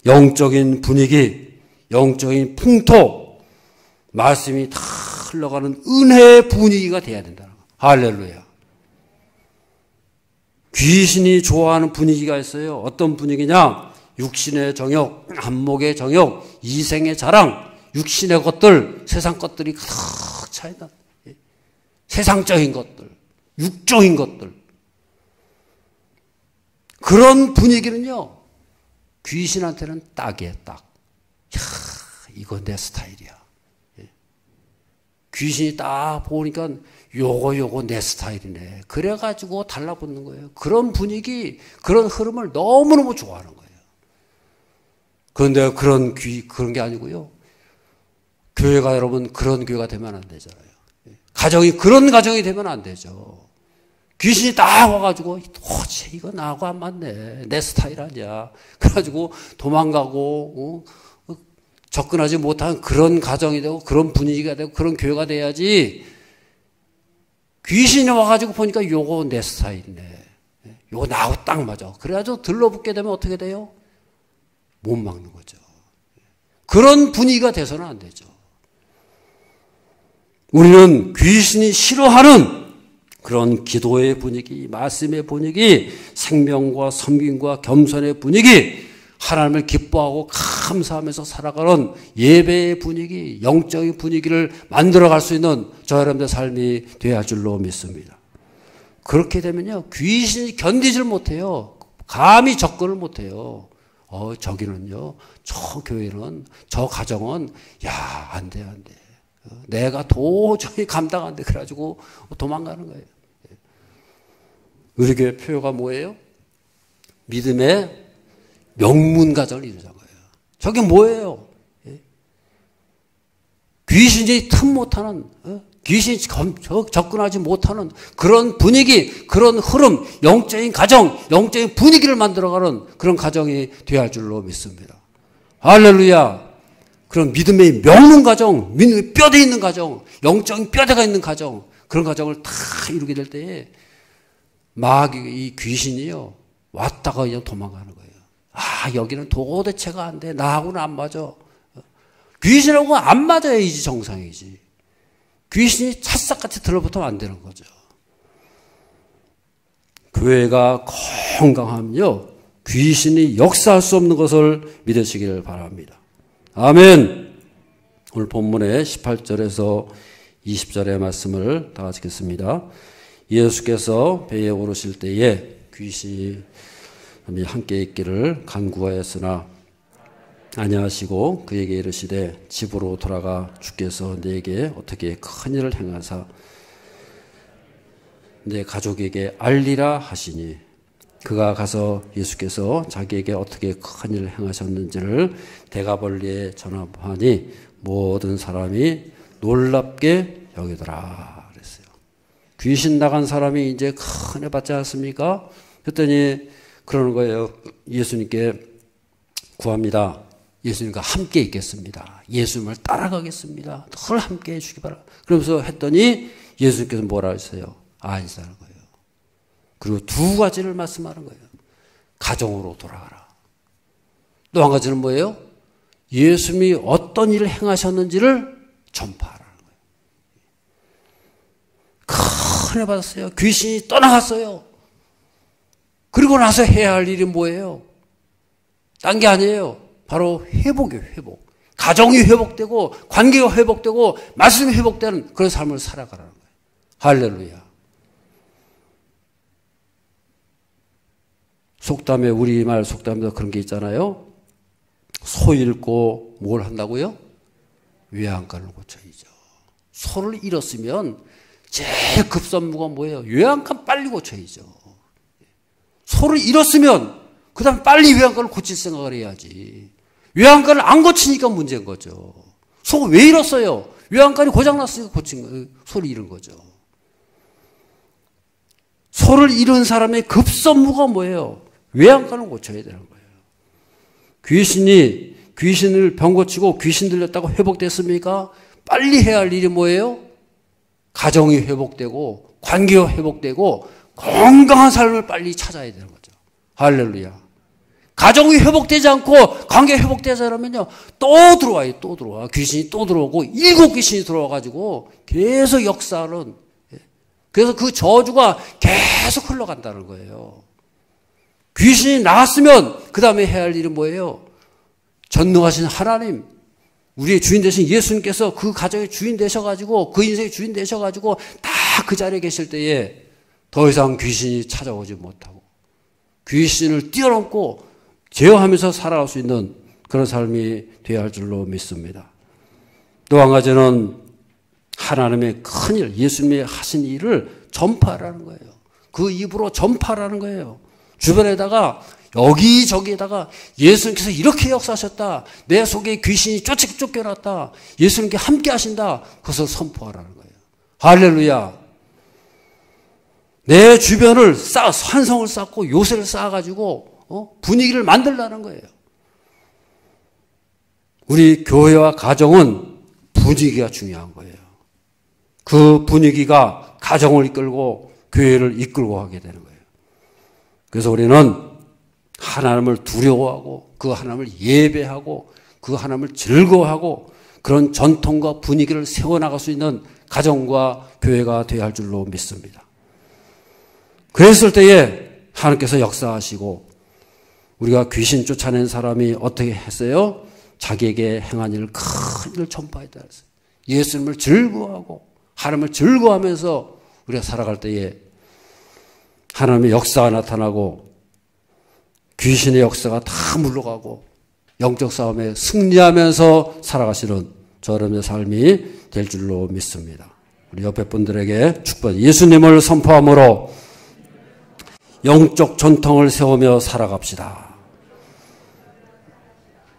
영적인 분위기, 영적인 풍토, 말씀이 다 흘러가는 은혜의 분위기가 돼야 된다는 거예요. 할렐루야. 귀신이 좋아하는 분위기가 있어요. 어떤 분위기냐? 육신의 정욕, 안목의 정욕, 이생의 자랑, 육신의 것들, 세상 것들이 가득 차 있는 세상적인 것들, 육적인 것들. 그런 분위기는요, 귀신한테는 딱이에요, 딱. 야, 이거 내 스타일이야. 귀신이 딱 보니까 요거 내 스타일이네. 그래가지고 달라붙는 거예요. 그런 분위기, 그런 흐름을 너무너무 좋아하는 거예요. 그런데 그런 게 아니고요. 교회가 여러분 그런 교회가 되면 안 되잖아요. 가정이 그런 가정이 되면 안 되죠. 귀신이 딱 와가지고 도대체 이거 나하고 안 맞네. 내 스타일 아니야. 그래가지고 도망가고 접근하지 못한 그런 가정이 되고 그런 분위기가 되고 그런 교회가 돼야지. 귀신이 와가지고 보니까 요거 내 스타일이네. 요거 나하고 딱 맞아. 그래가지고 들러붙게 되면 어떻게 돼요? 못 막는 거죠. 그런 분위기가 돼서는 안 되죠. 우리는 귀신이 싫어하는 그런 기도의 분위기, 말씀의 분위기, 생명과 섬김과 겸손의 분위기, 하나님을 기뻐하고 감사하면서 살아가는 예배의 분위기, 영적인 분위기를 만들어갈 수 있는 저 여러분의 삶이 되어야 할 줄로 믿습니다. 그렇게 되면요, 귀신이 견디질 못해요. 감히 접근을 못해요. 저기는요, 저 교회는, 저 가정은, 야, 안 돼. 내가 도저히 감당 안 돼. 그래가지고 도망가는 거예요. 우리 교회 표가 뭐예요? 믿음의 명문가정을 이루자는 거예요. 저게 뭐예요? 귀신이 틈 못하는, 귀신이 접근하지 못하는 그런 분위기, 그런 흐름, 영적인 가정, 영적인 분위기를 만들어가는 그런 가정이 되어야 할 줄로 믿습니다. 할렐루야. 그런 믿음의 명문 가정, 믿음의 뼈대 있는 가정, 영적인 뼈대가 있는 가정, 그런 가정을 다 이루게 될 때에 이 귀신이요, 왔다가 그냥 도망가는 거예요. 아, 여기는 도대체가 안 돼. 나하고는 안 맞아. 귀신하고는 안 맞아야지 정상이지. 귀신이 찰싹같이 들어붙으면 안 되는 거죠. 교회가 건강하면요, 귀신이 역사할 수 없는 것을 믿으시기를 바랍니다. 아멘. 오늘 본문의 18절에서 20절의 말씀을 다 같이 읽겠습니다. 예수께서 배에 오르실 때에 귀신이 함께 있기를 간구하였으나 아니하시고 그에게 이르시되 집으로 돌아가 주께서 네게 어떻게 큰 일을 행하사 내 가족에게 알리라 하시니 그가 가서 예수께서 자기에게 어떻게 큰 일을 행하셨는지를 대가벌리에 전하니 모든 사람이 놀랍게 여기더라 그랬어요. 귀신 나간 사람이 이제 큰 애 받지 않습니까? 그랬더니 그러는 거예요. 예수님께 구합니다. 예수님과 함께 있겠습니다. 예수님을 따라가겠습니다. 늘 함께 해주기 바랍니다. 그러면서 했더니 예수님께서 뭐라 하셨어요? 아니라는 거예요. 그리고 두 가지를 말씀하는 거예요. 가정으로 돌아가라. 또 한 가지는 뭐예요? 예수님이 어떤 일을 행하셨는지를 전파하라는 은혜 받았어요. 귀신이 떠나갔어요. 그리고 나서 해야 할 일이 뭐예요? 딴 게 아니에요. 바로 회복이에요, 회복. 가정이 회복되고, 관계가 회복되고, 말씀이 회복되는 그런 삶을 살아가라는 거예요. 할렐루야. 속담에, 우리말 속담에도 그런 게 있잖아요. 소 잃고 뭘 한다고요? 외양간을 고쳐야죠. 소를 잃었으면 제일 급선무가 뭐예요? 외양간 빨리 고쳐야죠. 소를 잃었으면 그 다음에 빨리 외양간을 고칠 생각을 해야지. 외양간을 안 고치니까 문제인 거죠. 소가 왜 잃었어요? 외양간이 고장났으니까 고친 거예요. 소를 잃은 거죠. 소를 잃은 사람의 급선무가 뭐예요? 외양간을 고쳐야 되는 거예요. 귀신을 병 고치고 귀신 들렸다고 회복됐습니까? 빨리 해야 할 일이 뭐예요? 가정이 회복되고 관계가 회복되고 건강한 삶을 빨리 찾아야 되는 거죠. 할렐루야. 가정이 회복되지 않고 관계가 회복되지 않으면요, 또 들어와요. 또 들어와. 귀신이 또 들어오고 7 귀신이 들어와가지고 계속 역사는, 그래서 그 저주가 계속 흘러간다는 거예요. 귀신이 나갔으면 그 다음에 해야 할 일은 뭐예요? 전능하신 하나님, 우리의 주인 되신 예수님께서 그 가정의 주인 되셔가지고 그 인생의 주인 되셔가지고 다 그 자리에 계실 때에 더 이상 귀신이 찾아오지 못하고 귀신을 뛰어넘고 제어하면서 살아갈 수 있는 그런 삶이 되어야 할 줄로 믿습니다. 또 한 가지는 하나님의 큰 일, 예수님이 하신 일을 전파하라는 거예요. 그 입으로 전파하라는 거예요. 주변에다가 여기저기에다가 예수님께서 이렇게 역사하셨다. 내 속에 귀신이 쫓겨났다. 예수님께 함께 하신다. 그것을 선포하라는 거예요. 할렐루야. 내 주변을 환성을 쌓고 요새를 쌓아가지고 분위기를 만들라는 거예요. 우리 교회와 가정은 분위기가 중요한 거예요. 그 분위기가 가정을 이끌고 교회를 이끌고 가게 되는 거예요. 그래서 우리는 하나님을 두려워하고 그 하나님을 예배하고 그 하나님을 즐거워하고 그런 전통과 분위기를 세워나갈 수 있는 가정과 교회가 되어야 할 줄로 믿습니다. 그랬을 때에 하나님께서 역사하시고 우리가 귀신 쫓아낸 사람이 어떻게 했어요? 자기에게 행한 일을 큰 일을 전파했다 했어요. 예수님을 즐거워하고 하나님을 즐거워하면서 우리가 살아갈 때에 하나님의 역사가 나타나고 귀신의 역사가 다 물러가고 영적 싸움에 승리하면서 살아가시는 저런 삶이 될 줄로 믿습니다. 우리 옆에 분들에게 축복, 예수님을 선포함으로 영적 전통을 세우며 살아갑시다.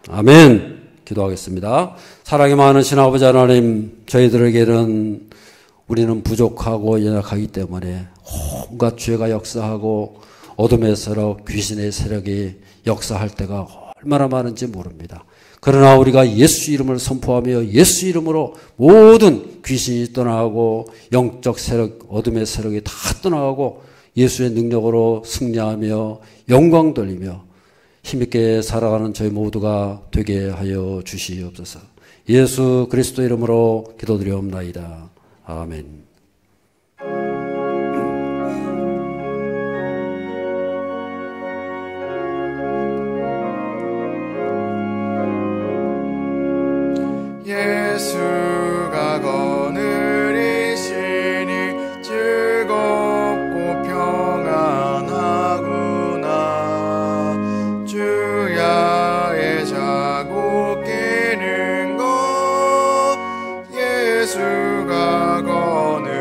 아멘. 기도하겠습니다. 사랑이 많으신 아버지 하나님, 저희들에게는 우리는 부족하고 연약하기 때문에 온갖 죄가 역사하고 어둠의 세력, 귀신의 세력이 역사할 때가 얼마나 많은지 모릅니다. 그러나 우리가 예수 이름을 선포하며 예수 이름으로 모든 귀신이 떠나가고 영적 세력, 어둠의 세력이 다 떠나가고 예수의 능력으로 승리하며 영광 돌리며 힘있게 살아가는 저희 모두가 되게 하여 주시옵소서. 예수 그리스도 이름으로 기도드리옵나이다. 아멘. 예수가 거느리시니 즐겁고 평안하구나. 주야의 자고 깨는 것 예수가 거느리시니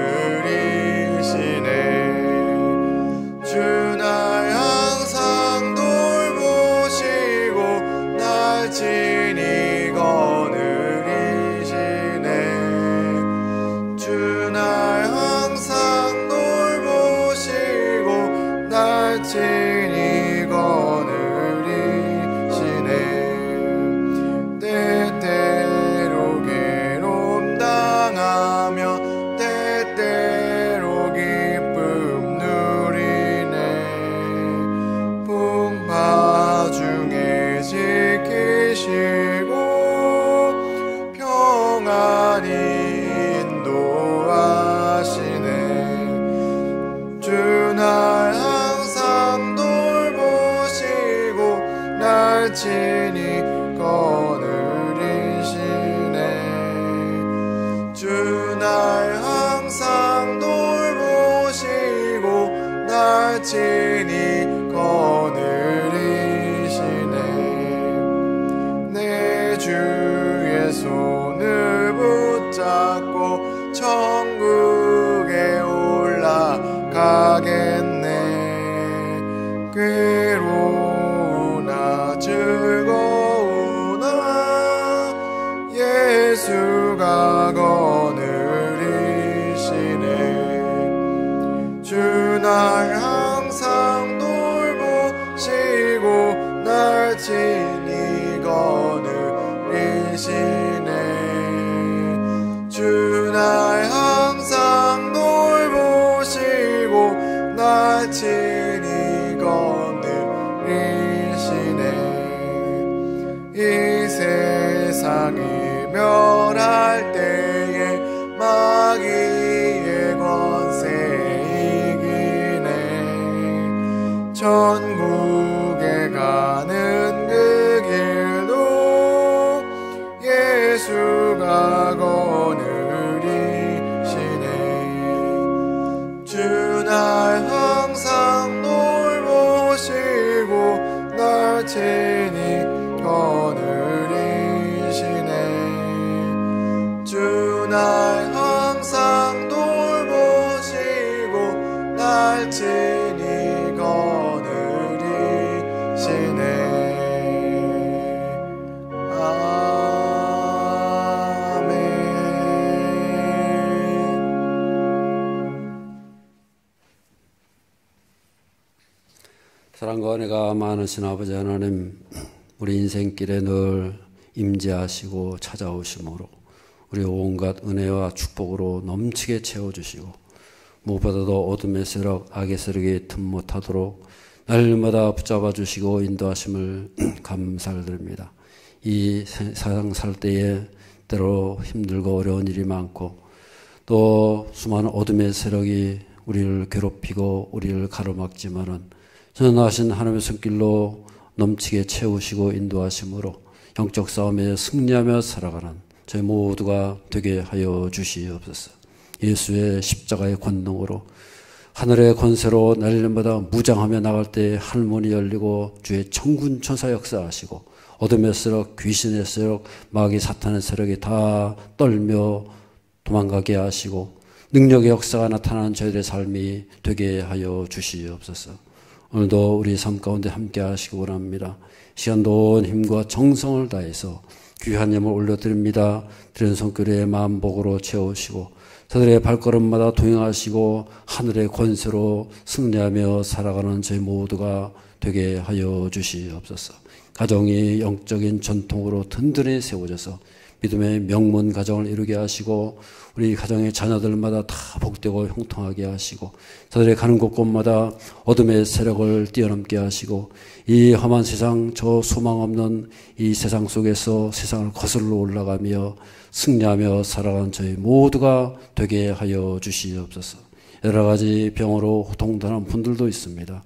날 친히 거느리시네. 주 날 항상 돌보시고 날 친히 거느리시네. 내 주의 손을 붙잡고 천국에 올라가겠네. 괴로우나 즐거우나 예수가 거느리시네. 주 날 항상 돌보시고 날 친히 거느리시네. 주 날 항상 돌보시고 날 친히 거느리시네. 이 세상이 멸할 때에 마귀의 권세 이기네. 천국에 가는 그 길도 예수가 거느리시네. 주 날 항상 돌보시고 날 친히 거느리시네. 주 날 항상 돌보시고 날 친히 거느리시네. 사랑과 은혜가 많으신 아버지 하나님, 우리 인생길에 늘 임재하시고 찾아오심으로 우리 온갖 은혜와 축복으로 넘치게 채워주시고 무엇보다도 어둠의 세력, 악의 세력이 틈 못하도록 날마다 붙잡아 주시고 인도하심을 감사를 드립니다. 이 세상 살 때에 때로 힘들고 어려운 일이 많고 또 수많은 어둠의 세력이 우리를 괴롭히고 우리를 가로막지만은 전하신 하나님의 손길로 넘치게 채우시고 인도하심으로 영적 싸움에 승리하며 살아가는 저희 모두가 되게 하여 주시옵소서. 예수의 십자가의 권능으로 하늘의 권세로 날마다 무장하며 나갈 때 하늘문이 열리고 주의 천군 천사 역사하시고 어둠의 세력, 귀신의 세력, 마귀 사탄의 세력이 다 떨며 도망가게 하시고 능력의 역사가 나타나는 저희들의 삶이 되게 하여 주시옵소서. 오늘도 우리 삶 가운데 함께 하시기 원합니다. 시간도 온 힘과 정성을 다해서 귀한 예물 올려드립니다. 드린 손길에 마음복으로 채우시고 저들의 발걸음마다 동행하시고 하늘의 권세로 승리하며 살아가는 저희 모두가 되게 하여 주시옵소서. 가정이 영적인 전통으로 든든히 세워져서 믿음의 명문 가정을 이루게 하시고 우리 가정의 자녀들마다 다 복되고 형통하게 하시고 저들의 가는 곳곳마다 어둠의 세력을 뛰어넘게 하시고 이 험한 세상, 저 소망 없는 이 세상 속에서 세상을 거슬러 올라가며 승리하며 살아가는 저희 모두가 되게 하여 주시옵소서. 여러 가지 병으로 호통당하는 분들도 있습니다.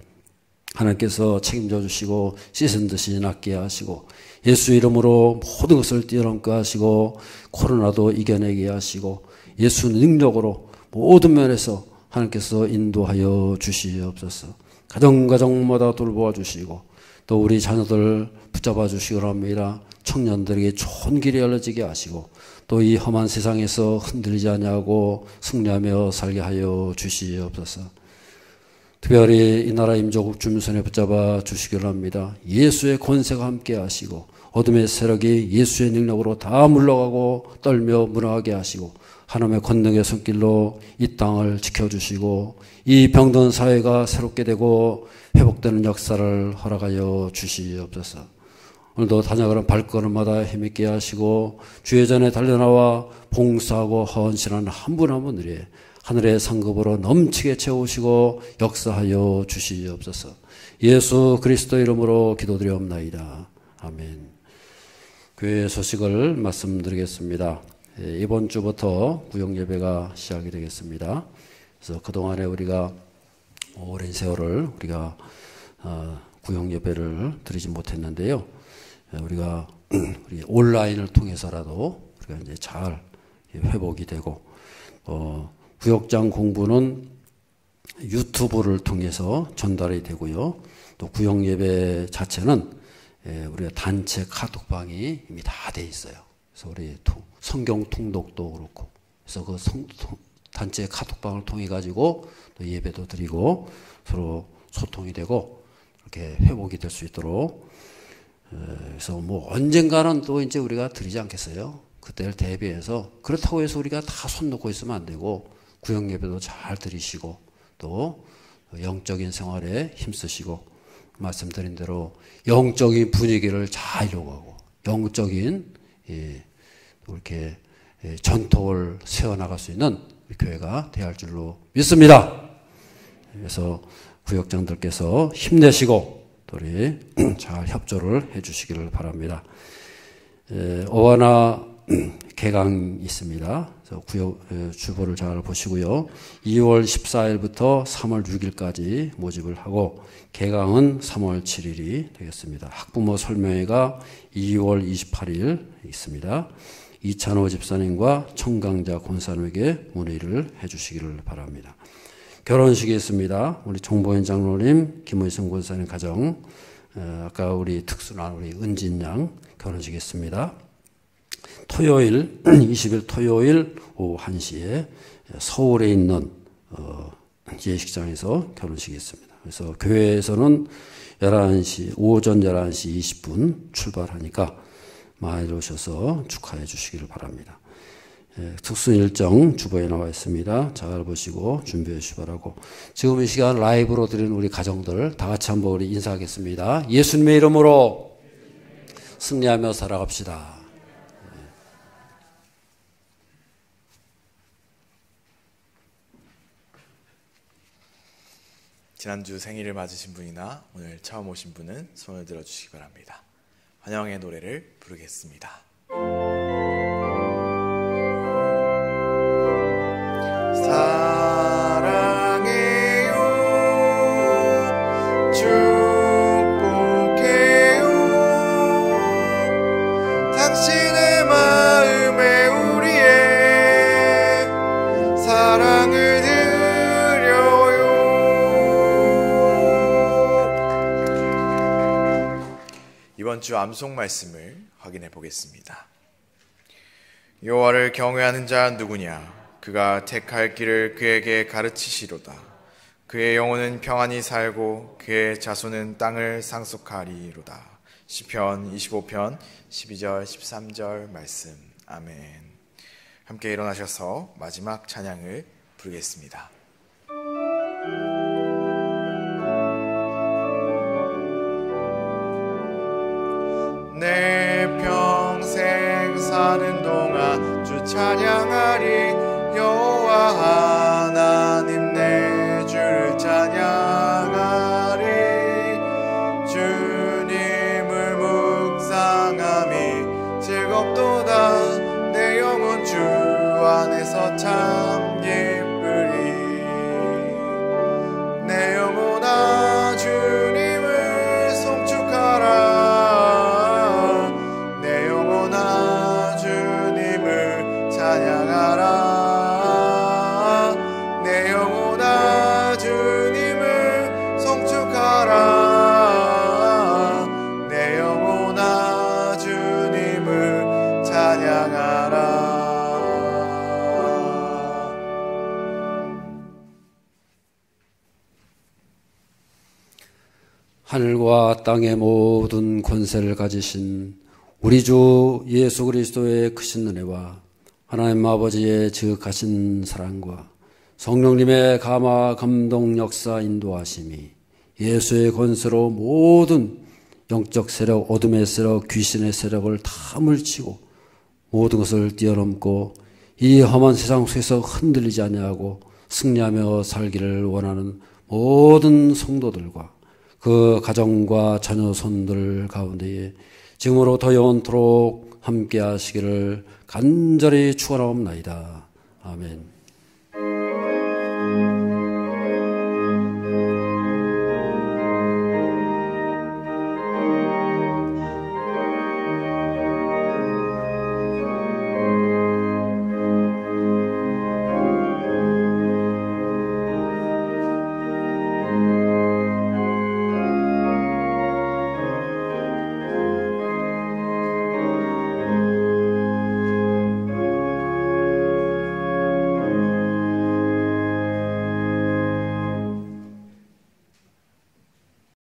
하나님께서 책임져 주시고 씻은 듯이 낫게 하시고 예수 이름으로 모든 것을 뛰어넘게 하시고 코로나도 이겨내게 하시고 예수 능력으로 모든 면에서 하나님께서 인도하여 주시옵소서. 가정마다 돌보아 주시고 또 우리 자녀들 붙잡아 주시기 바랍니다. 청년들에게 좋은 길이 열려지게 하시고 또 이 험한 세상에서 흔들리지 아니하고 승리하며 살게 하여 주시옵소서. 특별히 이 나라 임조국 주민선에 붙잡아 주시기 바랍니다. 예수의 권세가 함께 하시고 어둠의 세력이 예수의 능력으로 다 물러가고 떨며 무너하게 하시고 하나님의 권능의 손길로 이 땅을 지켜주시고 이 병든 사회가 새롭게 되고 회복되는 역사를 허락하여 주시옵소서. 오늘도 다녀가는 발걸음마다 힘있게 하시고 주의 전에 달려나와 봉사하고 헌신하는 한 분 한 분들이 하늘의 상급으로 넘치게 채우시고 역사하여 주시옵소서. 예수 그리스도 이름으로 기도드리옵나이다. 아멘. 교회 소식을 말씀드리겠습니다. 이번 주부터 구역예배가 시작이 되겠습니다. 그래서 그동안에 우리가 오랜 세월을 우리가 구역 예배를 드리지 못했는데요. 우리가 우리 온라인을 통해서라도 우리가 이제 잘 회복이 되고, 구역장 공부는 유튜브를 통해서 전달이 되고요. 또 구역 예배 자체는 우리가 단체 카톡방이 이미 다 돼 있어요. 그래서 우리 성경 통독도 그렇고, 그래서 그 단체 카톡방을 통해 가지고 또 예배도 드리고 서로 소통이 되고 이렇게 회복이 될 수 있도록, 그래서 뭐 언젠가는 또 이제 우리가 드리지 않겠어요? 그때를 대비해서. 그렇다고 해서 우리가 다 손 놓고 있으면 안 되고, 구역 예배도 잘 드리시고 또 영적인 생활에 힘쓰시고, 말씀드린 대로 영적인 분위기를 잘 이루고 영적인 이렇게 전통을 세워나갈 수 있는 교회가 되어야 할 줄로 믿습니다. 그래서 구역장들께서 힘내시고 또 우리 잘 협조를 해 주시기를 바랍니다. 어와나 개강 있습니다. 구역 주보를 잘 보시고요. 2월 14일부터 3월 6일까지 모집을 하고, 개강은 3월 7일이 되겠습니다. 학부모 설명회가 2월 28일 있습니다. 이찬호 집사님과 청강자 권사님에게 문의를 해 주시기를 바랍니다. 결혼식이 있습니다. 우리 정보현 장로님, 김의성 권사님 가정, 아까 우리 특수난 우리 은진 양 결혼식이 있습니다. 토요일 20일 토요일 오후 1시에 서울에 있는 예식장에서 결혼식이 있습니다. 그래서 교회에서는 11시 오전 11시 20분 출발하니까 많이 오셔서 축하해 주시기를 바랍니다. 특수 일정 주보에 나와 있습니다. 잘 보시고 준비해 주시기 바라고, 지금 이 시간 라이브로 드리는 우리 가정들 다 같이 한번 우리 인사하겠습니다. 예수님의 이름으로 승리하며 살아갑시다. 지난주 생일을 맞으신 분이나 오늘 처음 오신 분은 손을 들어주시기 바랍니다. 환영의 노래를 부르겠습니다. 사랑해요, 축복해요, 당신의 마음에 우리의 사랑을 드려요. 이번 주 암송 말씀을 확인해 보겠습니다. 여호와를 경외하는 자 누구냐? 그가 택할 길을 그에게 가르치시로다. 그의 영혼은 평안히 살고 그의 자손은 땅을 상속하리로다. 시편 25편 12절 13절 말씀. 아멘. 함께 일어나셔서 마지막 찬양을 부르겠습니다. 내 평생 사는 동안 주 찬양하리. 여호와 하나님 내 주를 찬양하리. 주님을 묵상함이 즐겁도다. 내 영혼 주 안에서 참 기쁘리. 내 영혼아 주님을 송축하라. 내 영혼아 주님을 찬양하라. 하늘과 땅의 모든 권세를 가지신 우리 주 예수 그리스도의 크신 은혜와 하나님 아버지의 지극하신 사랑과 성령님의 감화 감동 역사 인도하심이 예수의 권세로 모든 영적 세력, 어둠의 세력, 귀신의 세력을 다 물리치고 모든 것을 뛰어넘고 이 험한 세상 속에서 흔들리지 아니하고 승리하며 살기를 원하는 모든 성도들과 그 가정과 자녀손들 가운데에 지금으로부터 영원토록 함께 하시기를 간절히 축원하옵나이다. 아멘.